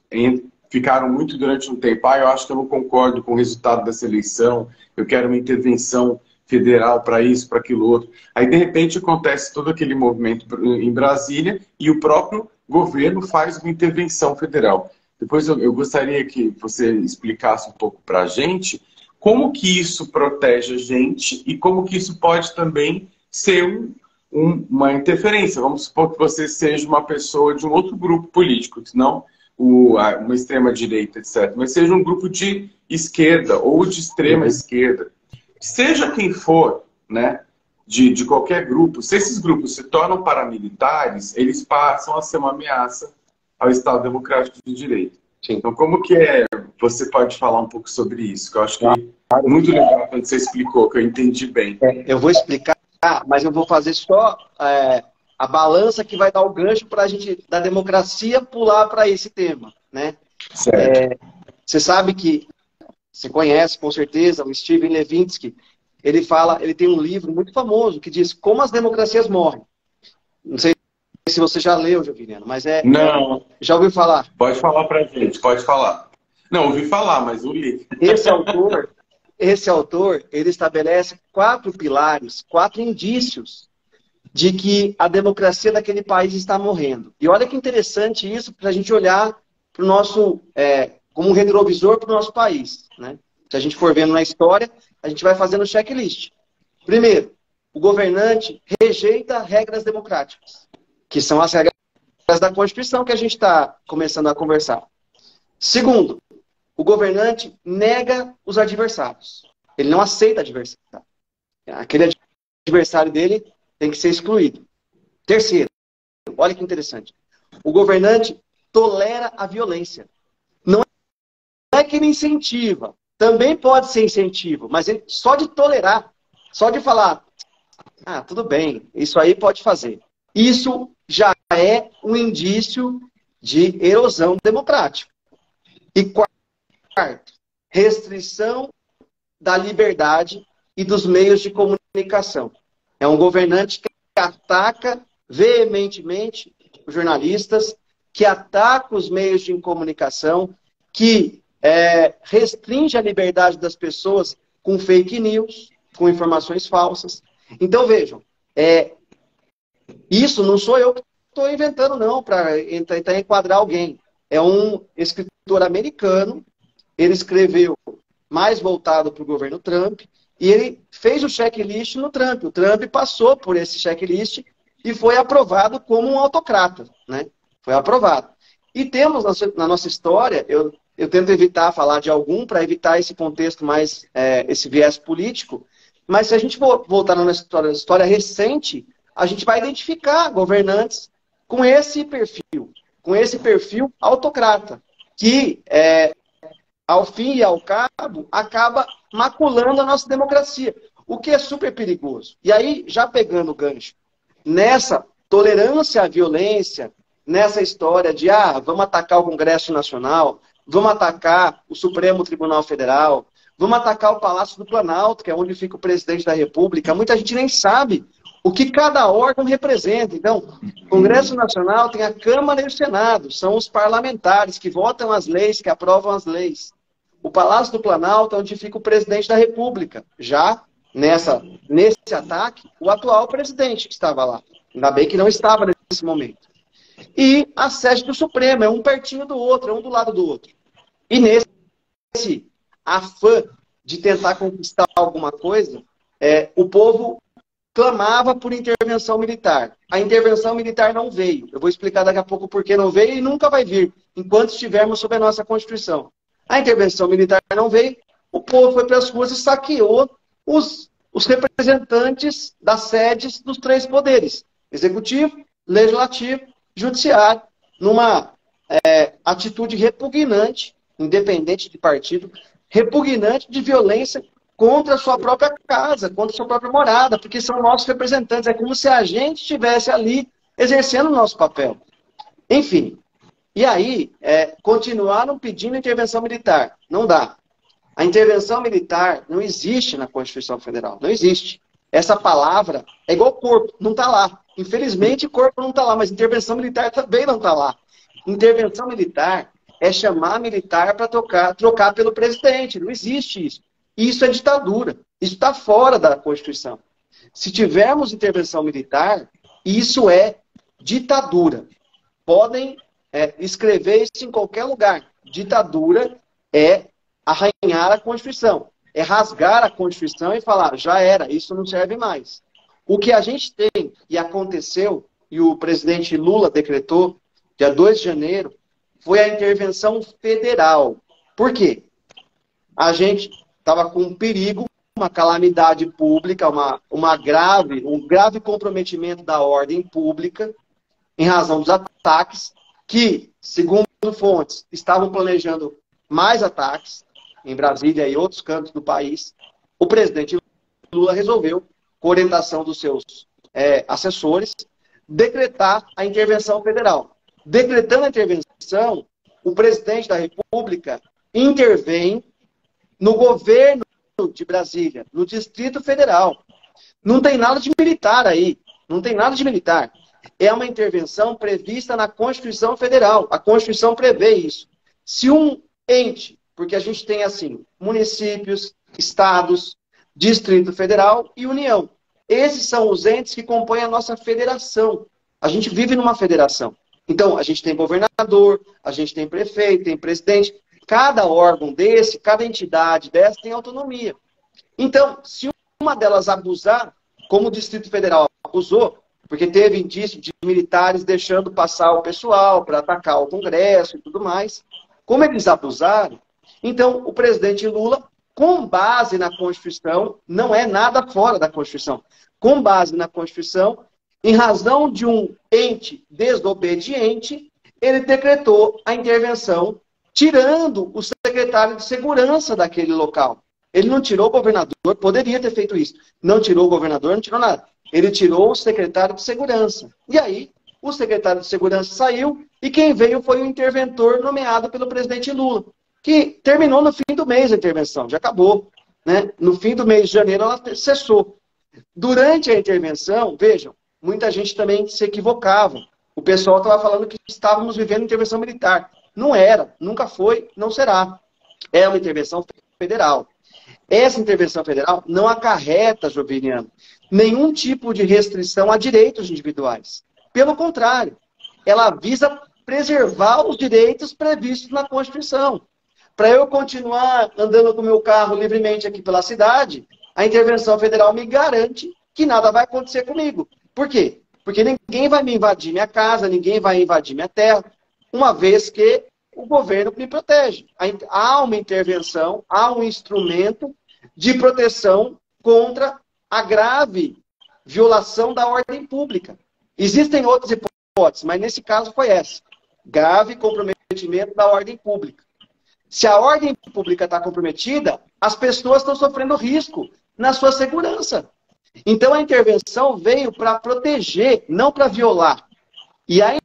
ficaram muito durante um tempo. Eu acho que eu não concordo com o resultado dessa eleição, eu quero uma intervenção federal para isso, para aquilo outro. Aí, de repente, acontece todo aquele movimento em Brasília e o próprio governo faz uma intervenção federal. Depois eu gostaria que você explicasse um pouco para a gente como que isso protege a gente e como que isso pode também ser uma interferência. Vamos supor que você seja uma pessoa de um outro grupo político, não uma extrema-direita, etc., mas seja um grupo de esquerda ou de extrema-esquerda. Seja quem for, né, de qualquer grupo, se esses grupos se tornam paramilitares, eles passam a ser uma ameaça ao Estado Democrático de Direito. Sim. Então, como que você pode falar um pouco sobre isso? Que eu acho que é muito legal quando você explicou, que eu entendi bem. Eu vou explicar, mas eu vou fazer só a balança que vai dar o gancho para a gente, da democracia, pular para esse tema, né? Certo. Você sabe que você conhece, com certeza, o Steven Levitsky. Ele tem um livro muito famoso que diz Como as Democracias Morrem. Não sei se você já leu, Joviniano, mas Não. Já ouviu falar? Pode falar pra gente, pode falar. Não, ouvi falar, mas eu li. Esse autor, ele estabelece 4 pilares, 4 indícios de que a democracia daquele país está morrendo. E olha que interessante isso para a gente olhar para o nosso... como um retrovisor para o nosso país, né? Se a gente for vendo na história, a gente vai fazendo checklist. Primeiro, o governante rejeita regras democráticas, que são as regras da Constituição que a gente está começando a conversar. Segundo, o governante nega os adversários. Ele não aceita adversário. Aquele adversário dele tem que ser excluído. Terceiro, olha que interessante. O governante tolera a violência. Não é que ele incentiva. Também pode ser incentivo, mas ele, só de tolerar, só de falar, tudo bem, isso aí pode fazer. Isso já é um indício de erosão democrática. E quarto, restrição da liberdade e dos meios de comunicação. É um governante que ataca veementemente os jornalistas, que ataca os meios de comunicação, que restringe a liberdade das pessoas com fake news, com informações falsas. Então, vejam, isso não sou eu que estou inventando, não, para tentar enquadrar alguém. É um escritor americano, ele escreveu mais voltado para o governo Trump, e ele fez o checklist no Trump. O Trump passou por esse checklist e foi aprovado como um autocrata, né? Foi aprovado. E temos na nossa história, eu tento evitar falar de algum para evitar esse contexto mais, esse viés político, mas se a gente voltar na nossa história recente, a gente vai identificar governantes com esse perfil autocrata, que, ao fim e ao cabo, acaba maculando a nossa democracia, o que é super perigoso. E aí, já pegando o gancho, nessa tolerância à violência, nessa história de, vamos atacar o Congresso Nacional, vamos atacar o Supremo Tribunal Federal, vamos atacar o Palácio do Planalto, que é onde fica o presidente da República. Muita gente nem sabe o que cada órgão representa. Então, o Congresso Nacional tem a Câmara e o Senado, são os parlamentares que votam as leis, que aprovam as leis. O Palácio do Planalto é onde fica o presidente da República. Já nesse ataque, o atual presidente que estava lá. Ainda bem que não estava nesse momento. E a sede do Supremo, é um pertinho do outro, é um do lado do outro. E nesse afã de tentar conquistar alguma coisa, o povo clamava por intervenção militar. A intervenção militar não veio. Eu vou explicar daqui a pouco por que não veio e nunca vai vir, enquanto estivermos sob a nossa Constituição. A intervenção militar não veio, o povo foi para as ruas e saqueou os representantes das sedes dos três poderes: executivo, legislativo, judiciário, numa atitude repugnante, independente de partido, repugnante de violência contra a sua própria casa, contra a sua própria morada, porque são nossos representantes. É como se a gente estivesse ali exercendo o nosso papel. Enfim, e aí continuaram pedindo intervenção militar. Não dá. A intervenção militar não existe na Constituição Federal. Não existe. Essa palavra é igual corpo, não está lá. Infelizmente, corpo não está lá, mas intervenção militar também não está lá. Intervenção militar é chamar militar para trocar pelo presidente. Não existe isso. Isso é ditadura. Isso está fora da Constituição. Se tivermos intervenção militar, isso é ditadura. Podem escrever isso em qualquer lugar. Ditadura é arranhar a Constituição. É rasgar a Constituição e falar, já era, isso não serve mais. O que a gente tem, e aconteceu, e o presidente Lula decretou, dia 2 de janeiro, foi a intervenção federal. Por quê? A gente estava com um perigo, uma calamidade pública, um grave comprometimento da ordem pública, em razão dos ataques, que, segundo fontes, estavam planejando mais ataques em Brasília e outros cantos do país. O presidente Lula resolveu, com orientação dos seus assessores, decretar a intervenção federal. Decretando a intervenção, o presidente da República intervém no governo de Brasília, no Distrito Federal. Não tem nada de militar aí. Não tem nada de militar. É uma intervenção prevista na Constituição Federal. A Constituição prevê isso. Se um ente, porque a gente tem assim, municípios, estados, Distrito Federal e União. Esses são os entes que compõem a nossa federação. A gente vive numa federação. Então, a gente tem governador, a gente tem prefeito, tem presidente. Cada órgão desse, cada entidade dessa tem autonomia. Então, se uma delas abusar, como o Distrito Federal abusou, porque teve indício de militares deixando passar o pessoal para atacar o Congresso e tudo mais, como eles abusaram, então o presidente Lula, com base na Constituição, não é nada fora da Constituição, com base na Constituição, em razão de um ente desobediente, ele decretou a intervenção, tirando o secretário de segurança daquele local. Ele não tirou o governador, poderia ter feito isso. Não tirou o governador, não tirou nada. Ele tirou o secretário de segurança. E aí, o secretário de segurança saiu e quem veio foi o interventor nomeado pelo presidente Lula, que terminou no fim do mês a intervenção, já acabou. Né? No fim do mês de janeiro ela cessou. Durante a intervenção, vejam, muita gente também se equivocava. O pessoal estava falando que estávamos vivendo intervenção militar. Não era, nunca foi, não será. É uma intervenção federal. Essa intervenção federal não acarreta, Joviniano, nenhum tipo de restrição a direitos individuais. Pelo contrário, ela visa preservar os direitos previstos na Constituição. Para eu continuar andando com o meu carro livremente aqui pela cidade, a intervenção federal me garante que nada vai acontecer comigo. Por quê? Porque ninguém vai me invadir minha casa, ninguém vai invadir minha terra, uma vez que o governo me protege. Há uma intervenção, há um instrumento de proteção contra a grave violação da ordem pública. Existem outras hipóteses, mas nesse caso foi essa. Grave comprometimento da ordem pública. Se a ordem pública está comprometida, as pessoas estão sofrendo risco na sua segurança. Então a intervenção veio para proteger, não para violar. E a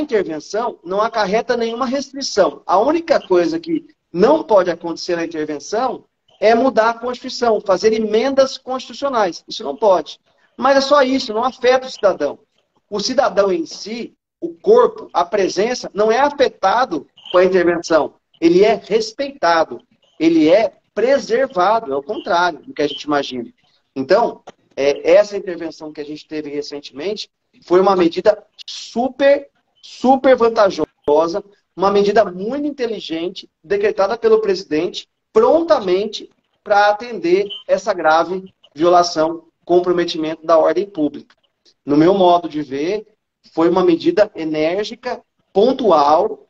intervenção não acarreta nenhuma restrição. A única coisa que não pode acontecer na intervenção é mudar a Constituição, fazer emendas constitucionais. Isso não pode. Mas é só isso, não afeta o cidadão. O cidadão em si, o corpo, a presença, não é afetado com a intervenção. Ele é respeitado, ele é preservado, é o contrário do que a gente imagina. Então, essa intervenção que a gente teve recentemente foi uma medida super vantajosa, uma medida muito inteligente, decretada pelo presidente, prontamente para atender essa grave violação, comprometimento da ordem pública. No meu modo de ver, foi uma medida enérgica, pontual,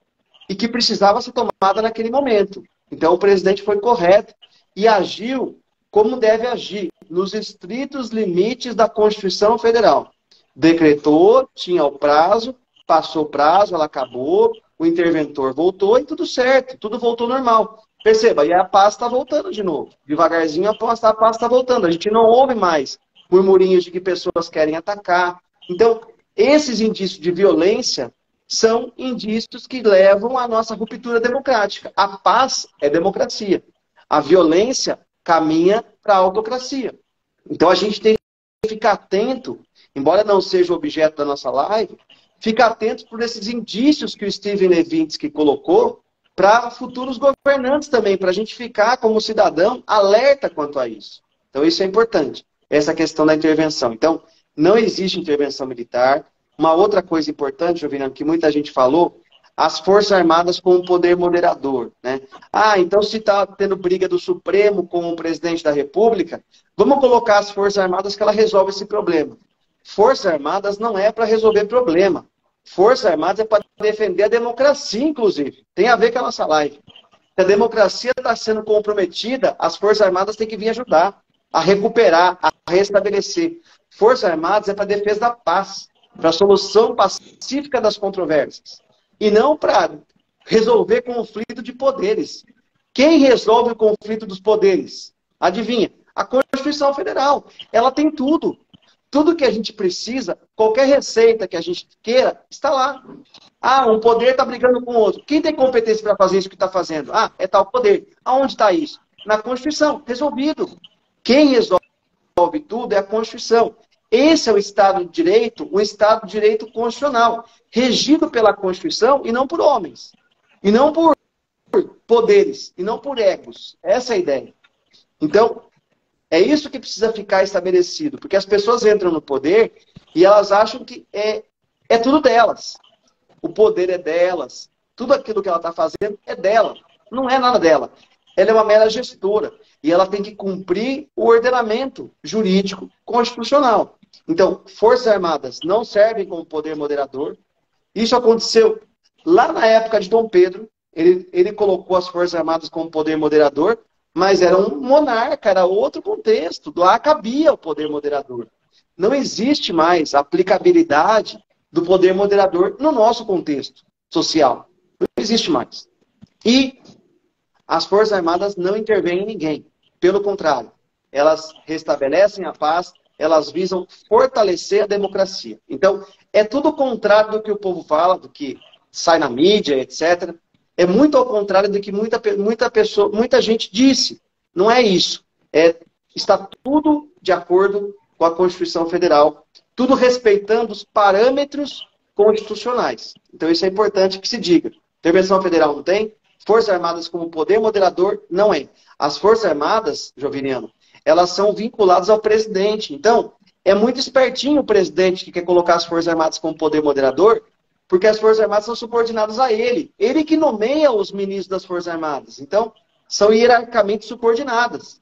e que precisava ser tomada naquele momento. Então o presidente foi correto e agiu como deve agir, nos estritos limites da Constituição Federal. Decretou, tinha o prazo, passou o prazo, ela acabou, o interventor voltou e tudo certo, tudo voltou normal. Perceba, e a paz está voltando de novo. Devagarzinho a paz está voltando. A gente não ouve mais murmurinhos de que pessoas querem atacar. Então, esses indícios de violência são indícios que levam à nossa ruptura democrática. A paz é democracia. A violência caminha para a autocracia. Então a gente tem que ficar atento, embora não seja o objeto da nossa live, ficar atento por esses indícios que o Steven Levitsky colocou para futuros governantes também, para a gente ficar como cidadão alerta quanto a isso. Então isso é importante, essa questão da intervenção. Então, não existe intervenção militar. Uma outra coisa importante, Joviniano, que muita gente falou, as Forças Armadas com o poder moderador, né? Ah, então se está tendo briga do Supremo com o presidente da República, vamos colocar as Forças Armadas que ela resolve esse problema. Forças Armadas não é para resolver problema. Forças Armadas é para defender a democracia, inclusive. Tem a ver com a nossa live. Se a democracia está sendo comprometida, as Forças Armadas têm que vir ajudar a recuperar, a restabelecer. Forças Armadas é para defesa da paz, para a solução pacífica das controvérsias. E não para resolver conflito de poderes. Quem resolve o conflito dos poderes? Adivinha? A Constituição Federal. Ela tem tudo. Tudo que a gente precisa, qualquer receita que a gente queira, está lá. Ah, um poder está brigando com o outro. Quem tem competência para fazer isso que está fazendo? Ah, é tal poder. Aonde está isso? Na Constituição. Resolvido. Quem resolve tudo é a Constituição. Esse é o Estado de Direito, um Estado de Direito constitucional, regido pela Constituição e não por homens. E não por poderes, e não por egos. Essa é a ideia. Então, é isso que precisa ficar estabelecido, porque as pessoas entram no poder e elas acham que é tudo delas. O poder é delas, tudo aquilo que ela está fazendo é dela. Não é nada dela. Ela é uma mera gestora e ela tem que cumprir o ordenamento jurídico constitucional. Então, Forças Armadas não servem como poder moderador. Isso aconteceu lá na época de Dom Pedro. Ele colocou as Forças Armadas como poder moderador, mas era um monarca, era outro contexto. Lá cabia o poder moderador. Não existe mais aplicabilidade do poder moderador no nosso contexto social. Não existe mais. E as Forças Armadas não intervêm em ninguém. Pelo contrário, elas restabelecem a paz, elas visam fortalecer a democracia. Então, é tudo o contrário do que o povo fala, do que sai na mídia, etc. É muito ao contrário do que muita gente disse. Não é isso. Está tudo de acordo com a Constituição Federal tudo respeitando os parâmetros constitucionais. Então isso é importante que se diga. Intervenção federal não tem, Forças Armadas como poder moderador não é. As Forças Armadas, Joviniano, elas são vinculadas ao presidente. Então, é muito espertinho o presidente que quer colocar as Forças Armadas como poder moderador, porque as Forças Armadas são subordinadas a ele. Ele que nomeia os ministros das Forças Armadas. Então, são hierarquicamente subordinadas.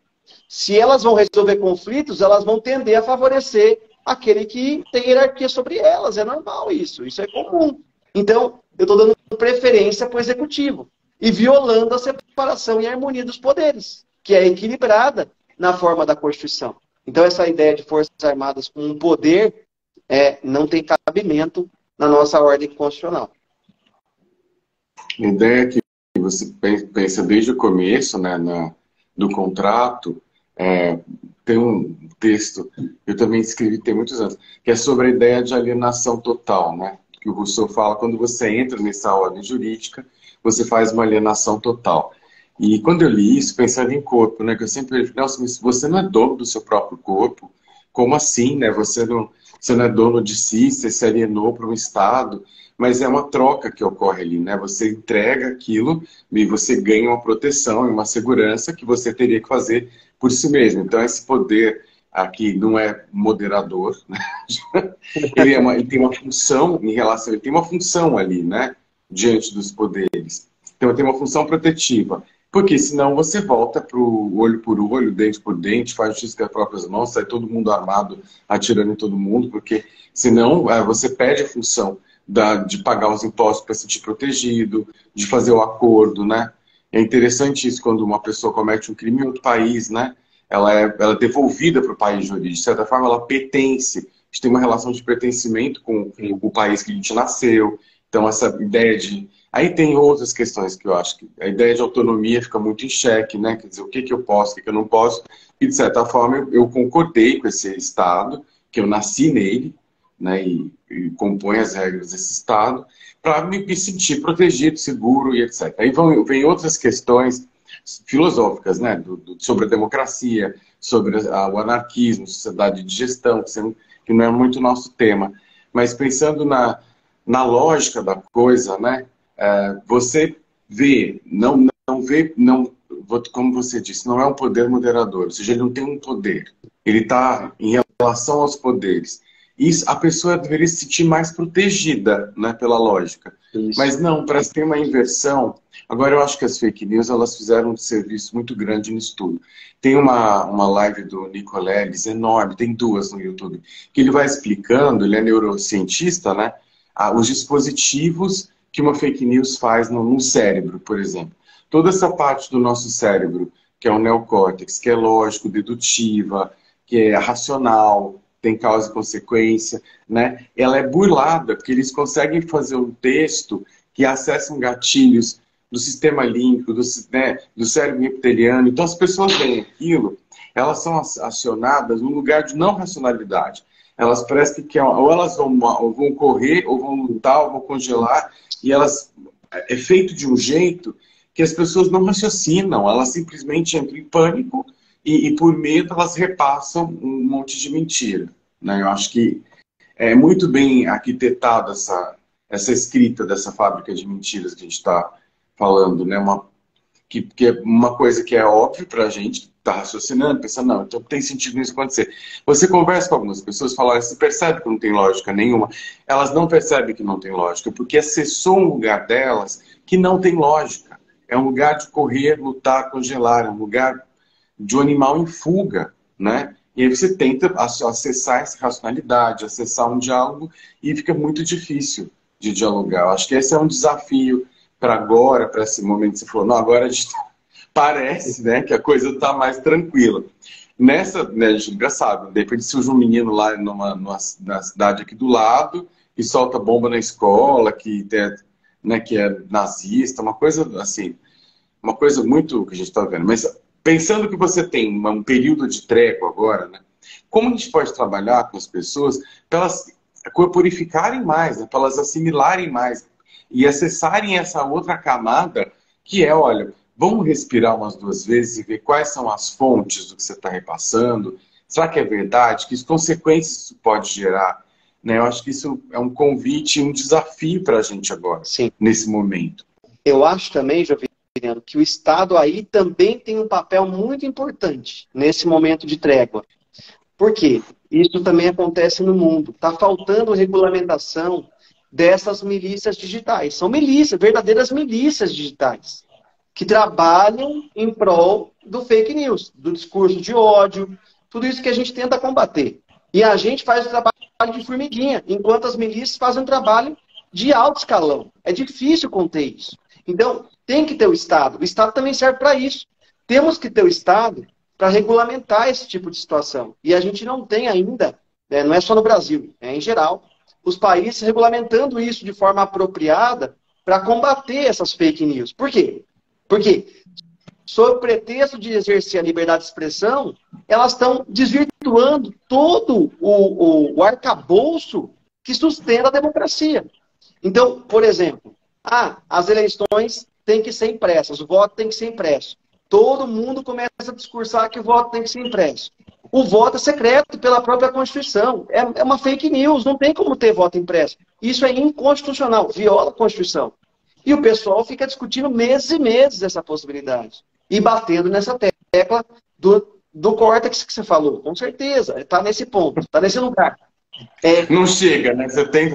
Se elas vão resolver conflitos, elas vão tender a favorecer aquele que tem hierarquia sobre elas. É normal isso é comum. Então, eu estou dando preferência para o executivo e violando a separação e a harmonia dos poderes, que é equilibrada na forma da Constituição. Então, essa ideia de Forças Armadas com um poder não tem cabimento na nossa ordem constitucional. A ideia que você pensa desde o começo, né, do contrato, tem um texto, eu também escrevi tem muitos anos, que é sobre a ideia de alienação total, né? Que o Rousseau fala, quando você entra nessa ordem jurídica, você faz uma alienação total. E quando eu li isso, pensando em corpo, né, que eu sempre falei, nossa, mas você não é dono do seu próprio corpo? Como assim, né? Você não é dono de si, você se alienou para um Estado, mas é uma troca que ocorre ali, né? Você entrega aquilo e você ganha uma proteção e uma segurança que você teria que fazer por si mesmo. Então, esse poder aqui não é moderador, né? Ele tem uma função em relação, ele tem uma função ali, né? Diante dos poderes. Então, ele tem uma função protetiva. Porque senão você volta para o olho por olho, dente por dente, faz justiça com as próprias mãos, sai todo mundo armado, atirando em todo mundo, porque senão você perde a função de pagar os impostos para se sentir protegido, de fazer o acordo, né? É interessante isso quando uma pessoa comete um crime em outro país, né? Ela é devolvida para o país de origem. De certa forma, ela pertence. A gente tem uma relação de pertencimento com o país que a gente nasceu. Então, essa ideia de... Aí tem outras questões que eu acho que a ideia de autonomia fica muito em xeque, né? Quer dizer, o que eu posso, o que eu não posso. E, de certa forma, eu concordei com esse Estado, que eu nasci nele, né? E compõe as regras desse Estado, para me sentir protegido, seguro e etc. Aí vem outras questões filosóficas, né? Sobre a democracia, sobre o anarquismo, sociedade de gestão, que não é muito nosso tema. Mas pensando na lógica da coisa, né? Você vê, como você disse, não é um poder moderador, ou seja, ele não tem um poder, ele está em relação aos poderes. Isso, a pessoa deveria se sentir mais protegida, né, pela lógica. Isso. Mas não, parece que tem uma inversão. Agora, eu acho que as fake news, elas fizeram um serviço muito grande nisso tudo. Tem uma live do Nicoleles enorme, tem duas no YouTube, que ele vai explicando, ele é neurocientista, né, os dispositivos que uma fake news faz no cérebro, por exemplo. Toda essa parte do nosso cérebro, que é o neocórtex, que é lógico, dedutiva, que é racional, tem causa e consequência, né? Ela é burlada, porque eles conseguem fazer um texto que acessam gatilhos do sistema límbico, do cérebro reptiliano. Então, as pessoas veem aquilo, elas são acionadas num lugar de não racionalidade. Elas parecem que ou elas vão correr, ou vão lutar, ou vão congelar, e é feito de um jeito que as pessoas não raciocinam, elas simplesmente entram em pânico e por medo elas repassam um monte de mentira, né? Eu acho que é muito bem arquitetada essa escrita dessa fábrica de mentiras que a gente está falando, né? Que é uma coisa que é óbvio para a gente, está raciocinando, pensando, não, então tem sentido nisso acontecer. Você conversa com algumas pessoas, fala, você percebe que não tem lógica nenhuma. Elas não percebem que não tem lógica, porque acessou um lugar delas que não tem lógica. É um lugar de correr, lutar, congelar, é um lugar de um animal em fuga, né? E aí você tenta acessar essa racionalidade, acessar um diálogo, e fica muito difícil de dialogar. Eu acho que esse é um desafio para agora, para esse momento que você falou, não, agora a gente parece, né, que a coisa está mais tranquila. Nessa, né, a gente já sabe, de repente surge um menino lá na cidade aqui do lado e solta bomba na escola, que é nazista, uma coisa assim, uma coisa muito que a gente está vendo. Mas pensando que você tem um período de trégua agora, né, como a gente pode trabalhar com as pessoas para elas corporificarem mais, né, para elas assimilarem mais e acessarem essa outra camada que é, olha, vamos respirar umas 2 vezes e ver quais são as fontes do que você está repassando. Será que é verdade? Que consequências isso pode gerar? Né? Eu acho que isso é um convite, um desafio para a gente agora, Sim. nesse momento. Eu acho também, Joviliano, que o Estado aí também tem um papel muito importante nesse momento de trégua. Por quê? Isso também acontece no mundo. Está faltando regulamentação dessas milícias digitais. São milícias, verdadeiras milícias digitais, que trabalham em prol do fake news, do discurso de ódio, tudo isso que a gente tenta combater. E a gente faz o trabalho de formiguinha, enquanto as milícias fazem um trabalho de alto escalão. É difícil conter isso. Então, tem que ter o Estado. O Estado também serve para isso. Temos que ter o Estado para regulamentar esse tipo de situação. E a gente não tem ainda, não é só no Brasil, é em geral, os países regulamentando isso de forma apropriada para combater essas fake news. Por quê? Porque, sob o pretexto de exercer a liberdade de expressão, elas estão desvirtuando todo o arcabouço que sustenta a democracia. Então, por exemplo, as eleições têm que ser impressas, o voto tem que ser impresso. Todo mundo começa a discursar que o voto tem que ser impresso. O voto é secreto pela própria Constituição. É uma fake news, não tem como ter voto impresso. Isso é inconstitucional, viola a Constituição. E o pessoal fica discutindo meses e meses essa possibilidade. E batendo nessa tecla do córtex que você falou. Com certeza, está nesse ponto, está nesse lugar. Não chega, né?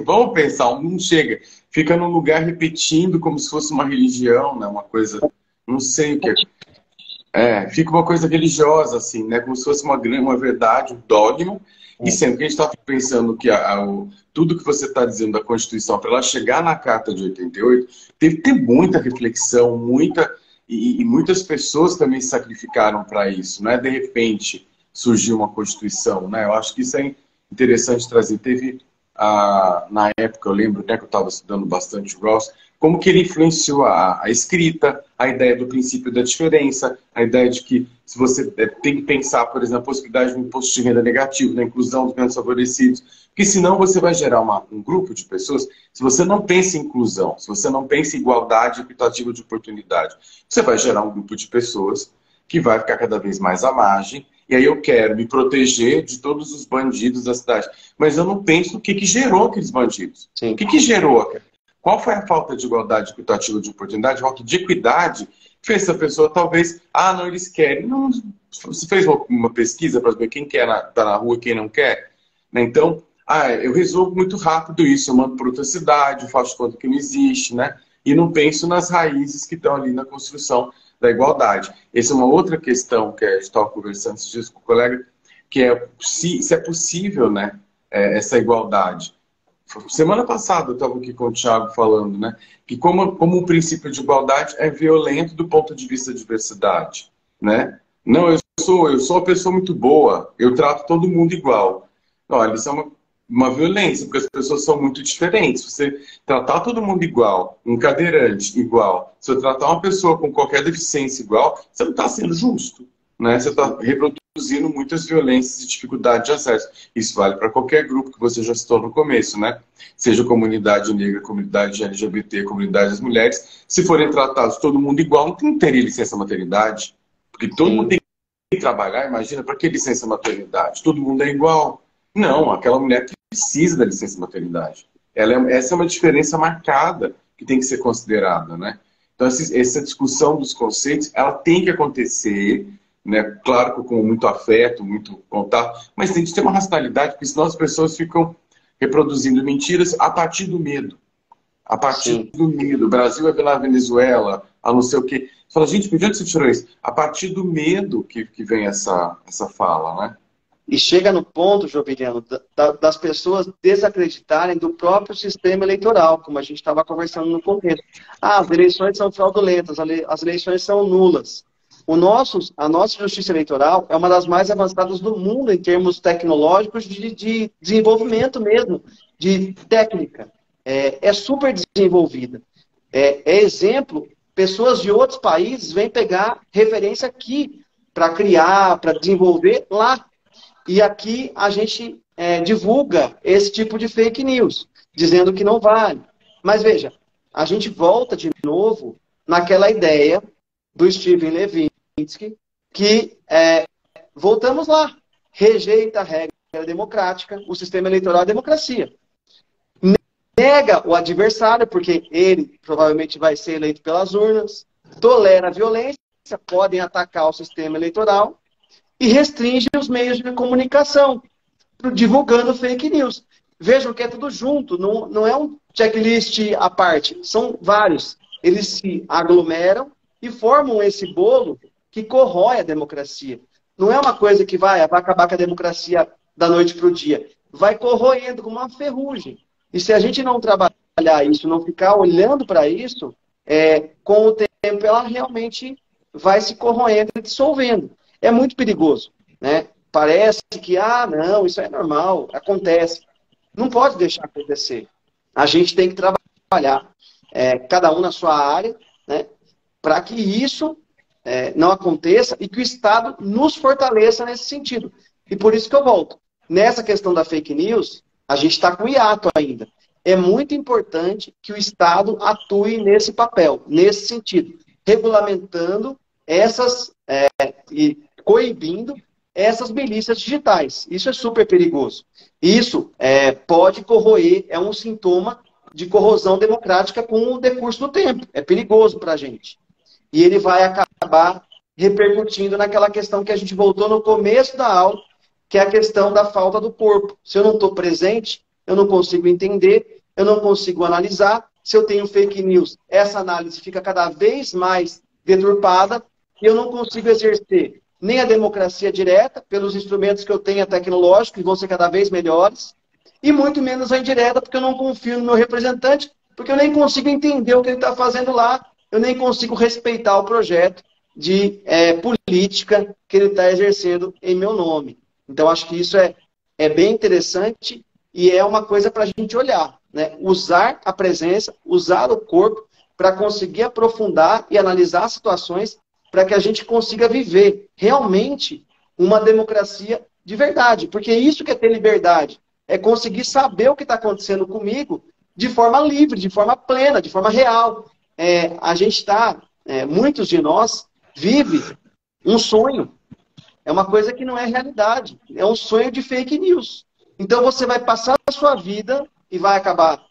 Vamos pensar, não chega. Fica num lugar repetindo como se fosse uma religião, né? Uma coisa, não sei o que é. Fica uma coisa religiosa, assim, né? Como se fosse uma verdade, um dogma. E sendo que a gente está pensando que tudo que você está dizendo da Constituição, para ela chegar na Carta de 88, teve que ter muita reflexão, e muitas pessoas também se sacrificaram para isso, não é de repente surgiu uma Constituição, né? Eu acho que isso é interessante trazer. Teve, na época, eu lembro, né, que eu estava estudando bastante o Rawls, como que ele influenciou a escrita, a ideia do princípio da diferença, a ideia de que se você tem que pensar, por exemplo, a possibilidade de um imposto de renda negativo, da inclusão dos menos favorecidos, porque senão você vai gerar um grupo de pessoas, se você não pensa em inclusão, se você não pensa em igualdade equitativa de oportunidade, você vai gerar um grupo de pessoas que vai ficar cada vez mais à margem, e aí eu quero me proteger de todos os bandidos da cidade. Mas eu não penso no que gerou aqueles bandidos. Sim. O que gerou? Qual foi a falta de igualdade equitativa de oportunidade, a falta de equidade que fez essa pessoa talvez, não, eles querem. Não, você fez uma pesquisa para saber quem quer tá na rua e quem não quer? Né? Então, eu resolvo muito rápido isso, eu mando para outra cidade, eu faço conta que não existe, né? E não penso nas raízes que estão ali na construção da igualdade. Essa é uma outra questão que a gente estava conversando esses dias com o colega, que é se é possível, né, essa igualdade. Semana passada eu estava aqui com o Thiago falando, né, que como o princípio de igualdade é violento do ponto de vista da diversidade, né? Não, eu sou uma pessoa muito boa, eu trato todo mundo igual. Olha, isso é uma violência, porque as pessoas são muito diferentes. Você tratar todo mundo igual, um cadeirante igual, se eu tratar uma pessoa com qualquer deficiência igual, você não está sendo justo, né? Você está reproduzindo muitas violências e dificuldades de acesso. Isso vale para qualquer grupo que você já citou no começo, né? Seja comunidade negra, comunidade LGBT, comunidade das mulheres, se forem tratados todo mundo igual, não teria licença maternidade, porque todo mundo tem que trabalhar, imagina, para que licença maternidade? Todo mundo é igual. Não, aquela mulher precisa da licença maternidade. Essa é uma diferença marcada que tem que ser considerada, né? Então, essa discussão dos conceitos, ela tem que acontecer, né? Claro, com muito afeto, muito contato, mas tem que ter uma racionalidade, porque senão as pessoas ficam reproduzindo mentiras a partir do medo. A partir do medo. O Brasil é pela Venezuela, a não sei o quê. Você fala, gente, por que você tirou isso? A partir do medo que vem essa fala, né? E chega no ponto, Joviliano, das pessoas desacreditarem do próprio sistema eleitoral, como a gente estava conversando no começo. As eleições são fraudulentas, as eleições são nulas. A nossa justiça eleitoral é uma das mais avançadas do mundo em termos tecnológicos de desenvolvimento mesmo, de técnica. É super desenvolvida. É exemplo, pessoas de outros países vêm pegar referência aqui para criar, para desenvolver lá. E aqui a gente divulga esse tipo de fake news, dizendo que não vale. Mas veja, a gente volta de novo naquela ideia do Steven Levitsky, que voltamos lá. rejeita a regra democrática, o sistema eleitoral é a democracia. Nega o adversário, porque ele provavelmente vai ser eleito pelas urnas, tolera a violência, podem atacar o sistema eleitoral e restringe os meios de comunicação, divulgando fake news. Vejam que é tudo junto, não é um checklist à parte, são vários. Eles se aglomeram e formam esse bolo que corrói a democracia. Não é uma coisa que vai acabar com a democracia da noite para o dia. Vai corroendo como uma ferrugem. E se a gente não trabalhar isso, não ficar olhando para isso, com o tempo ela realmente vai se corroendo e dissolvendo. É muito perigoso, né? Parece que, não, isso é normal, acontece. Não pode deixar acontecer. A gente tem que trabalhar, cada um na sua área, né, para que isso não aconteça e que o Estado nos fortaleça nesse sentido. E por isso que eu volto. Nessa questão da fake news, a gente está com hiato ainda. É muito importante que o Estado atue nesse papel, nesse sentido, regulamentando e coibindo essas milícias digitais. Isso é super perigoso. Isso pode corroer, é um sintoma de corrosão democrática com o decurso do tempo. É perigoso para a gente. E ele vai acabar repercutindo naquela questão que a gente voltou no começo da aula, que é a questão da falta do corpo. Se eu não estou presente, eu não consigo entender, eu não consigo analisar. Se eu tenho fake news, essa análise fica cada vez mais deturpada e eu não consigo exercer nem a democracia direta, pelos instrumentos que eu tenho tecnológicos, que vão ser cada vez melhores, e muito menos a indireta, porque eu não confio no meu representante, porque eu nem consigo entender o que ele está fazendo lá, eu nem consigo respeitar o projeto de política que ele está exercendo em meu nome. Então, acho que isso é bem interessante e é uma coisa para a gente olhar, né? Usar a presença, usar o corpo para conseguir aprofundar e analisar situações para que a gente consiga viver realmente uma democracia de verdade. Porque isso que é ter liberdade, é conseguir saber o que está acontecendo comigo de forma livre, de forma plena, de forma real. A gente está, muitos de nós, vive um sonho. É uma coisa que não é realidade. É um sonho de fake news. Então você vai passar a sua vida e vai acabar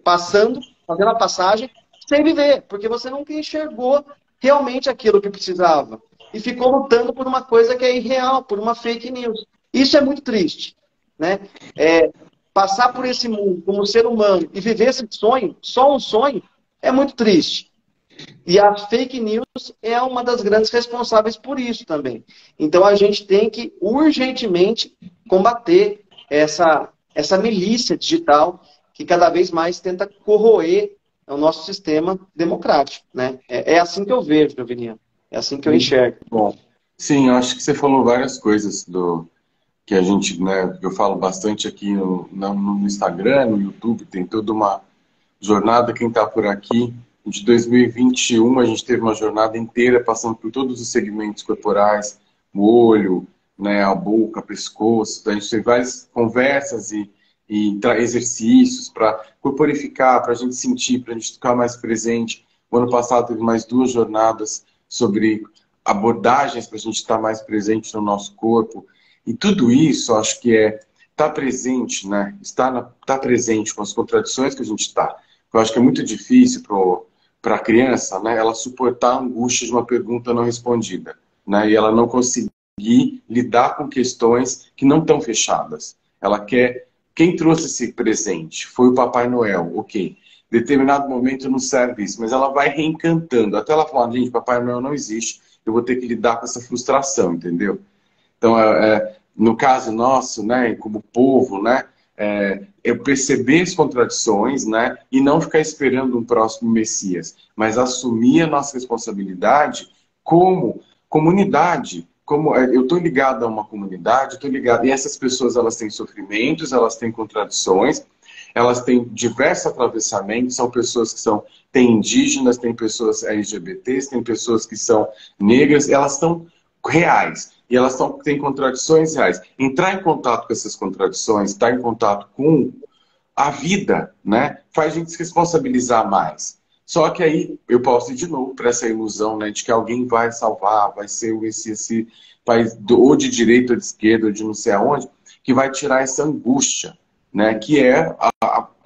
fazendo a passagem sem viver, porque você nunca enxergou realmente aquilo que precisava. E ficou lutando por uma coisa que é irreal, por uma fake news. Isso é muito triste, né? Passar por esse mundo como ser humano e viver esse sonho, só um sonho, é muito triste. E a fake news é uma das grandes responsáveis por isso também. Então a gente tem que urgentemente combater essa milícia digital que cada vez mais tenta corroer o nosso sistema democrático, né? É assim que eu vejo, Joviniano. É assim que eu enxergo. Bom, sim, eu acho que você falou várias coisas que a gente, né, eu falo bastante aqui no Instagram, no YouTube, tem toda uma jornada, quem está por aqui, de 2021 a gente teve uma jornada inteira passando por todos os segmentos corporais, o olho, né, a boca, pescoço, a gente teve várias conversas e exercícios para corporificar, para a gente sentir, para a gente ficar mais presente. O ano passado teve mais 2 jornadas sobre abordagens para a gente estar mais presente no nosso corpo. E tudo isso, acho que estar presente, né? Estar presente com as contradições que a gente está. Eu acho que é muito difícil para a criança, né, ela suportar a angústia de uma pergunta não respondida, né? E ela não conseguir lidar com questões que não estão fechadas. Ela quer... Quem trouxe esse presente foi o Papai Noel, ok. Em determinado momento não serve isso, mas ela vai reencantando. Até ela falar, gente, Papai Noel não existe, eu vou ter que lidar com essa frustração, entendeu? Então, no caso nosso, né, como povo, né, eu perceber as contradições, né, e não ficar esperando um próximo Messias, mas assumir a nossa responsabilidade como comunidade. Como eu estou ligado a uma comunidade, estou ligado, e essas pessoas elas têm sofrimentos, elas têm contradições, elas têm diversos atravessamentos, são pessoas que têm indígenas, tem pessoas LGBTs, tem pessoas que são negras, elas estão reais, e elas têm contradições reais. Entrar em contato com essas contradições, estar em contato com a vida, né, faz a gente se responsabilizar mais. Só que aí eu posso ir de novo para essa ilusão, né, de que alguém vai salvar, vai ser esse país ou de direita ou de esquerda ou de não sei aonde, que vai tirar essa angústia, né? Que é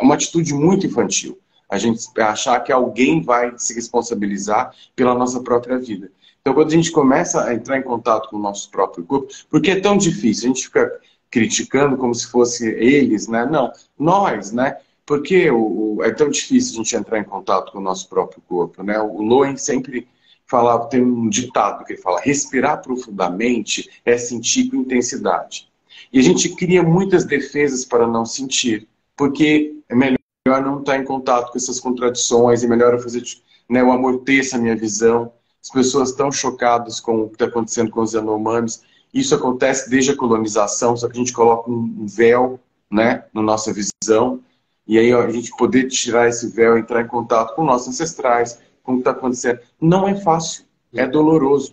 uma atitude muito infantil. A gente achar que alguém vai se responsabilizar pela nossa própria vida. Então, quando a gente começa a entrar em contato com o nosso próprio corpo, porque é tão difícil, a gente fica criticando como se fosse eles, né? Não, nós, né? Porque é tão difícil a gente entrar em contato com o nosso próprio corpo, né? O Loen sempre falava, tem um ditado que ele fala, respirar profundamente é sentir com intensidade. E a gente cria muitas defesas para não sentir, porque é melhor não estar em contato com essas contradições, é melhor eu fazer, né, eu amorteço a minha visão. As pessoas estão chocadas com o que está acontecendo com os Yanomamis. Isso acontece desde a colonização, só que a gente coloca um véu, né, na nossa visão, e aí ó, a gente poder tirar esse véu, entrar em contato com nossos ancestrais, com o que está acontecendo. Não é fácil, é doloroso.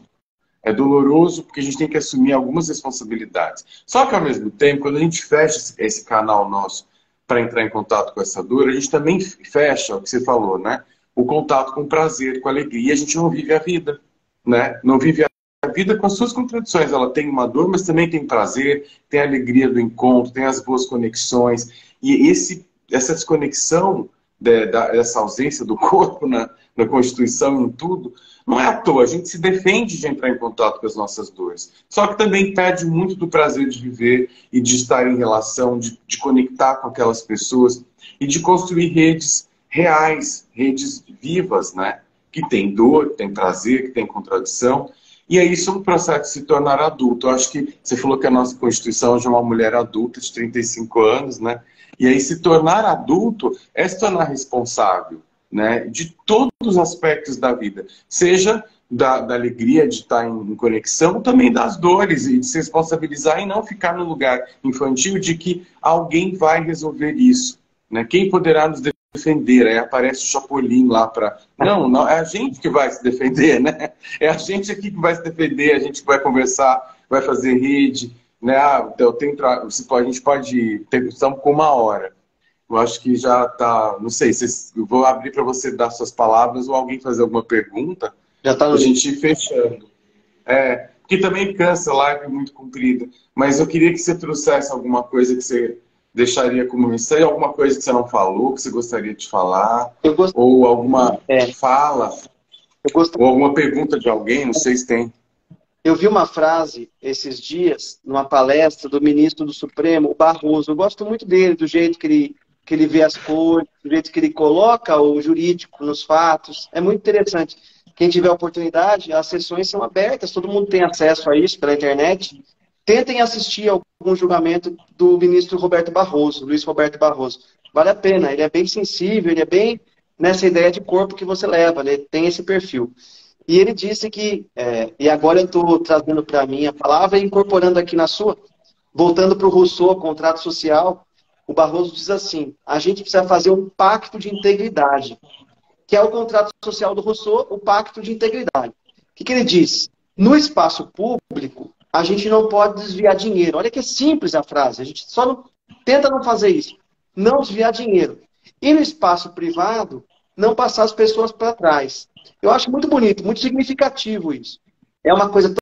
É doloroso porque a gente tem que assumir algumas responsabilidades. Só que, ao mesmo tempo, quando a gente fecha esse canal nosso para entrar em contato com essa dor, a gente também fecha, o que você falou, né? O contato com o prazer, com a alegria. A gente não vive a vida, né? Não vive a vida com as suas contradições. Ela tem uma dor, mas também tem prazer, tem a alegria do encontro, tem as boas conexões. E essa desconexão dessa ausência do corpo na Constituição, em tudo, não é à toa. A gente se defende de entrar em contato com as nossas dores. Só que também perde muito do prazer de viver e de estar em relação, de conectar com aquelas pessoas e de construir redes reais, redes vivas, né? Que tem dor, que tem prazer, que tem contradição. E aí isso é um processo de se tornar adulto. Eu acho que você falou que a nossa Constituição é de uma mulher adulta de 35 anos, né? E aí se tornar adulto é se tornar responsável, né? De todos os aspectos da vida. Seja da alegria de estar em conexão, também das dores e de se responsabilizar e não ficar no lugar infantil de que alguém vai resolver isso, né? Quem poderá nos defender? Aí aparece o Chapolin lá para... Não, é a gente que vai se defender, né? É a gente aqui que vai se defender, a gente que vai conversar, vai fazer rede, né? Então, a gente pode... Estamos com 1 hora. Eu acho que já está... Não sei, eu vou abrir para você dar suas palavras ou alguém fazer alguma pergunta. Já está a gente ir fechando. Porque também cansa, live muito comprida. Mas eu queria que você trouxesse alguma coisa que você deixaria como missão, alguma coisa que você não falou, que você gostaria de falar, ou alguma fala, ou alguma pergunta de alguém, não sei se tem. Eu vi uma frase esses dias, numa palestra do ministro do Supremo, o Barroso. Eu gosto muito dele, do jeito que ele vê as coisas, do jeito que ele coloca o jurídico nos fatos. É muito interessante. Quem tiver oportunidade, as sessões são abertas, todo mundo tem acesso a isso pela internet. Tentem assistir algum julgamento do ministro Roberto Barroso, Luiz Roberto Barroso. Vale a pena, ele é bem sensível, ele é bem nessa ideia de corpo que você leva, ele tem esse perfil. E ele disse que, e agora eu estou trazendo para mim a palavra e incorporando aqui na sua, voltando para o Rousseau, contrato social, o Barroso diz assim, a gente precisa fazer um pacto de integridade, que é o contrato social do Rousseau, o pacto de integridade. O que ele diz? No espaço público, a gente não pode desviar dinheiro. Olha que simples a frase. A gente só tenta não fazer isso. Não desviar dinheiro. E no espaço privado, não passar as pessoas para trás. Eu acho muito bonito, muito significativo isso. É uma coisa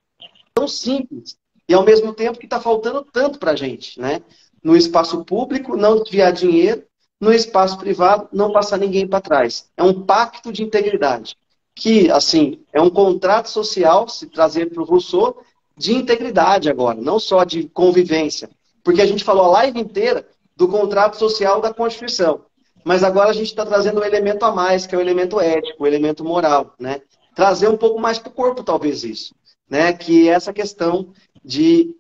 tão simples e, ao mesmo tempo, que está faltando tanto para a gente, né? No espaço público, não desviar dinheiro. No espaço privado, não passar ninguém para trás. É um pacto de integridade. Que, assim, é um contrato social, se trazer para o Rousseau, de integridade agora, não só de convivência. Porque a gente falou a live inteira do contrato social da Constituição. Mas agora a gente está trazendo um elemento a mais, que é o elemento ético, o elemento moral, né? Trazer um pouco mais para o corpo, talvez, isso. Né? Que é essa questão de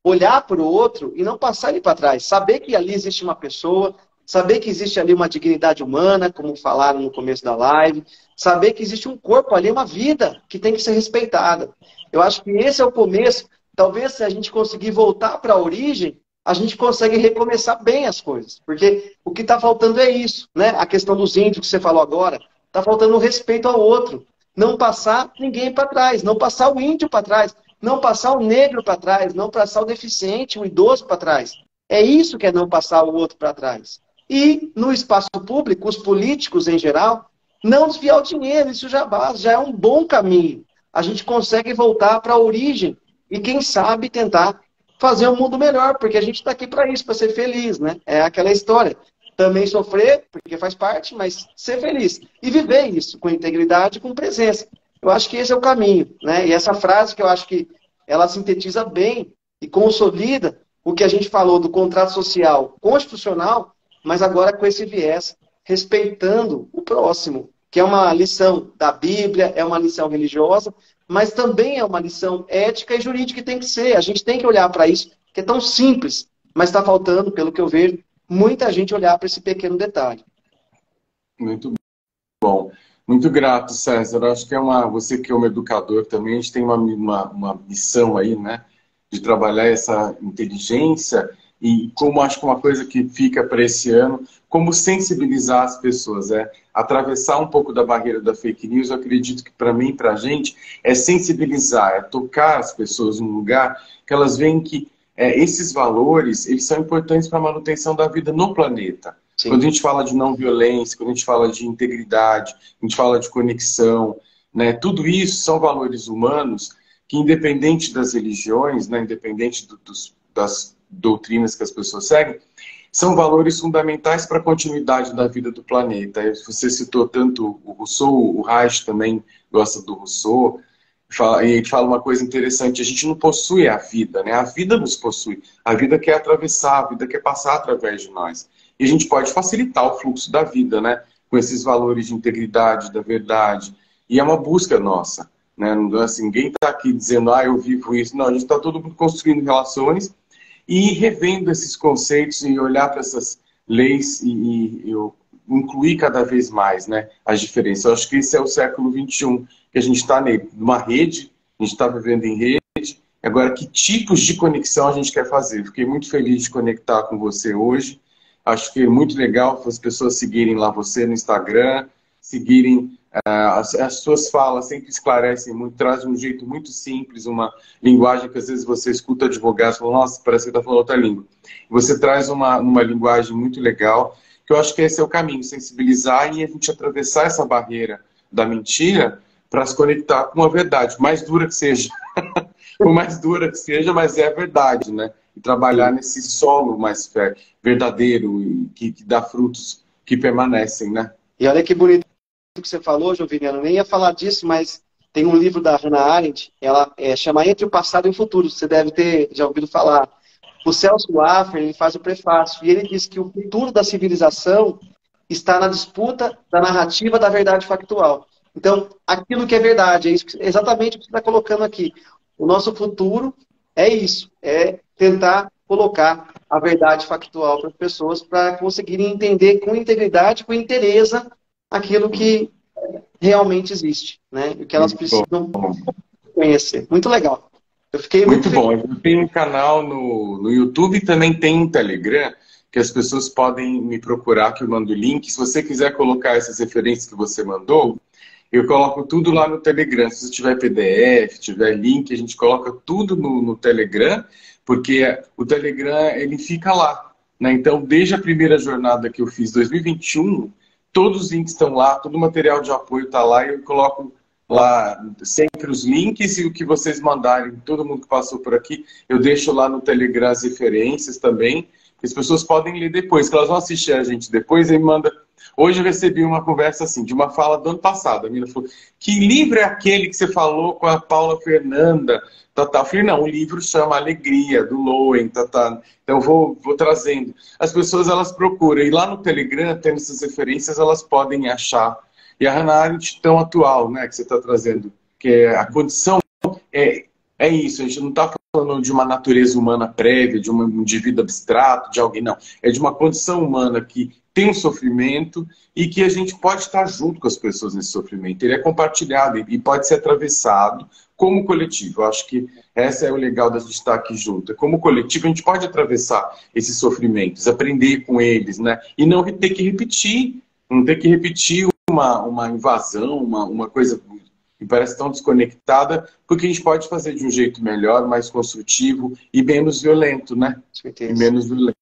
olhar para o outro e não passar ele para trás. Saber que ali existe uma pessoa, saber que existe ali uma dignidade humana, como falaram no começo da live, saber que existe um corpo ali, uma vida que tem que ser respeitada. Eu acho que esse é o começo. Talvez se a gente conseguir voltar para a origem, a gente consegue recomeçar bem as coisas. Porque o que está faltando é isso, né? A questão dos índios que você falou agora, está faltando o respeito ao outro. Não passar ninguém para trás, não passar o índio para trás, não passar o negro para trás, não passar o deficiente, o idoso para trás. É isso que é não passar o outro para trás. E no espaço público, os políticos em geral, não desviar o dinheiro, isso já basta, já é um bom caminho. A gente consegue voltar para a origem e quem sabe tentar fazer um mundo melhor, porque a gente está aqui para isso, para ser feliz, né? É aquela história. Também sofrer, porque faz parte, mas ser feliz. E viver isso com integridade e com presença. Eu acho que esse é o caminho, né? E essa frase que eu acho que ela sintetiza bem e consolida o que a gente falou do contrato social constitucional, mas agora com esse viés, respeitando o próximo, que é uma lição da Bíblia, é uma lição religiosa, mas também é uma lição ética e jurídica que tem que ser. A gente tem que olhar para isso, que é tão simples, mas está faltando, pelo que eu vejo, muita gente olhar para esse pequeno detalhe. Muito bom. Muito grato, César. Eu acho que você que é um educador também, a gente tem uma missão aí, né? De trabalhar essa inteligência e como acho que uma coisa que fica para esse ano, como sensibilizar as pessoas, atravessar um pouco da barreira da fake news. Eu acredito que para mim, para a gente, é sensibilizar, é tocar as pessoas num lugar que elas veem que esses valores, eles são importantes para a manutenção da vida no planeta. Sim. Quando a gente fala de não violência, quando a gente fala de integridade, a gente fala de conexão, né? Tudo isso são valores humanos que, independente das religiões, né, independente das doutrinas que as pessoas seguem, são valores fundamentais para a continuidade da vida do planeta. Você citou tanto o Rousseau, o Reich também gosta do Rousseau, e ele fala uma coisa interessante: a gente não possui a vida, né? A vida nos possui. A vida quer atravessar, a vida quer passar através de nós. E a gente pode facilitar o fluxo da vida, né? Com esses valores de integridade, da verdade. E é uma busca nossa, né? Assim, ninguém está aqui dizendo, eu vivo isso. Não, a gente está todo mundo construindo relações e revendo esses conceitos e olhar para essas leis e eu incluir cada vez mais, né, as diferenças. Eu acho que esse é o século XXI, que a gente está numa rede, a gente está vivendo em rede. Agora, que tipos de conexão a gente quer fazer? Fiquei muito feliz de conectar com você hoje. Acho que é muito legal as pessoas seguirem lá você no Instagram, seguirem as suas falas, sempre esclarecem muito, trazem um jeito muito simples, uma linguagem que às vezes você escuta advogados e fala, nossa, parece que está falando outra língua. Você traz uma linguagem muito legal, que eu acho que esse é o caminho, sensibilizar e a gente atravessar essa barreira da mentira para se conectar com a verdade, mais dura que seja. Por mais dura que seja, mas é a verdade, né? E trabalhar nesse solo mais verdadeiro e que dá frutos que permanecem, né? E olha que bonito que você falou, Joviniano. Nem ia falar disso, mas tem um livro da Hannah Arendt, ela chama Entre o Passado e o Futuro. Você deve ter já ouvido falar. O Celso Laffer, ele faz o prefácio e ele diz que o futuro da civilização está na disputa da narrativa da verdade factual. Então, aquilo que é verdade, é exatamente o que você está colocando aqui. O nosso futuro é isso, é tentar colocar a verdade factual para as pessoas para conseguirem entender com integridade, com inteireza, aquilo que realmente existe, né? E que elas precisam conhecer. Muito legal. Eu fiquei muito bom. Eu tenho um canal no YouTube e também tem um Telegram, que as pessoas podem me procurar, que eu mando o link. Se você quiser colocar essas referências que você mandou, eu coloco tudo lá no Telegram. Se você tiver PDF, tiver link, a gente coloca tudo no Telegram, porque o Telegram, ele fica lá, né? Então, desde a primeira jornada que eu fiz, 2021, todos os links estão lá, todo o material de apoio está lá, e eu coloco lá sempre os links e o que vocês mandarem, todo mundo que passou por aqui, eu deixo lá no Telegram as referências também, que as pessoas podem ler depois, que elas vão assistir a gente depois e manda. Hoje eu recebi uma conversa assim, de uma fala do ano passado. A menina falou, que livro é aquele que você falou com a Paula Fernanda? Eu falei, não, o livro chama Alegria, do Loen, Então eu vou trazendo. As pessoas, elas procuram. E lá no Telegram, tendo essas referências, elas podem achar. E a Hannah Arendt tão atual, né, que você está trazendo, que é a condição, é isso. A gente não está falando de uma natureza humana prévia, de um indivíduo abstrato, de alguém, não. É de uma condição humana que tem um sofrimento e que a gente pode estar junto com as pessoas nesse sofrimento. Ele é compartilhado e pode ser atravessado como coletivo. Eu acho que esse é o legal da gente estar aqui junto. Como coletivo, a gente pode atravessar esses sofrimentos, aprender com eles, né? E não ter que repetir, uma invasão, uma coisa que parece tão desconectada, porque a gente pode fazer de um jeito melhor, mais construtivo e menos violento, né? E menos violento.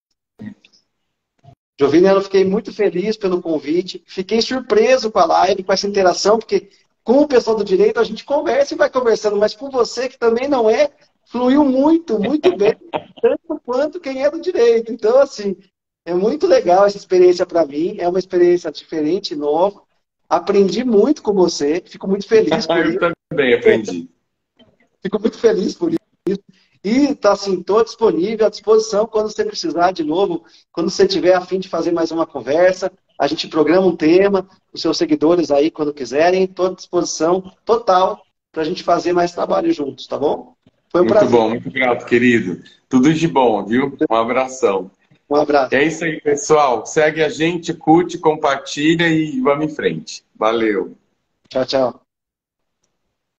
Joviniano, eu fiquei muito feliz pelo convite, fiquei surpreso com a live, com essa interação, porque com o pessoal do direito a gente conversa e vai conversando, mas com você, que também não é fluiu muito, muito bem, tanto quanto quem é do direito. Então, assim, é muito legal essa experiência para mim, é uma experiência diferente, nova. Aprendi muito com você, fico muito feliz por Eu isso. também aprendi. Fico muito feliz por isso. E tá assim, estou disponível, à disposição quando você precisar de novo, quando você tiver a fim de fazer mais uma conversa, a gente programa um tema, os seus seguidores aí, quando quiserem, estou à disposição total para a gente fazer mais trabalho juntos, tá bom? Foi um Muito prazer. bom, muito grato, querido. Tudo de bom, viu? Um abração. Um abraço. É isso aí, pessoal. Segue a gente, curte, compartilha e vamos em frente. Valeu. Tchau, tchau.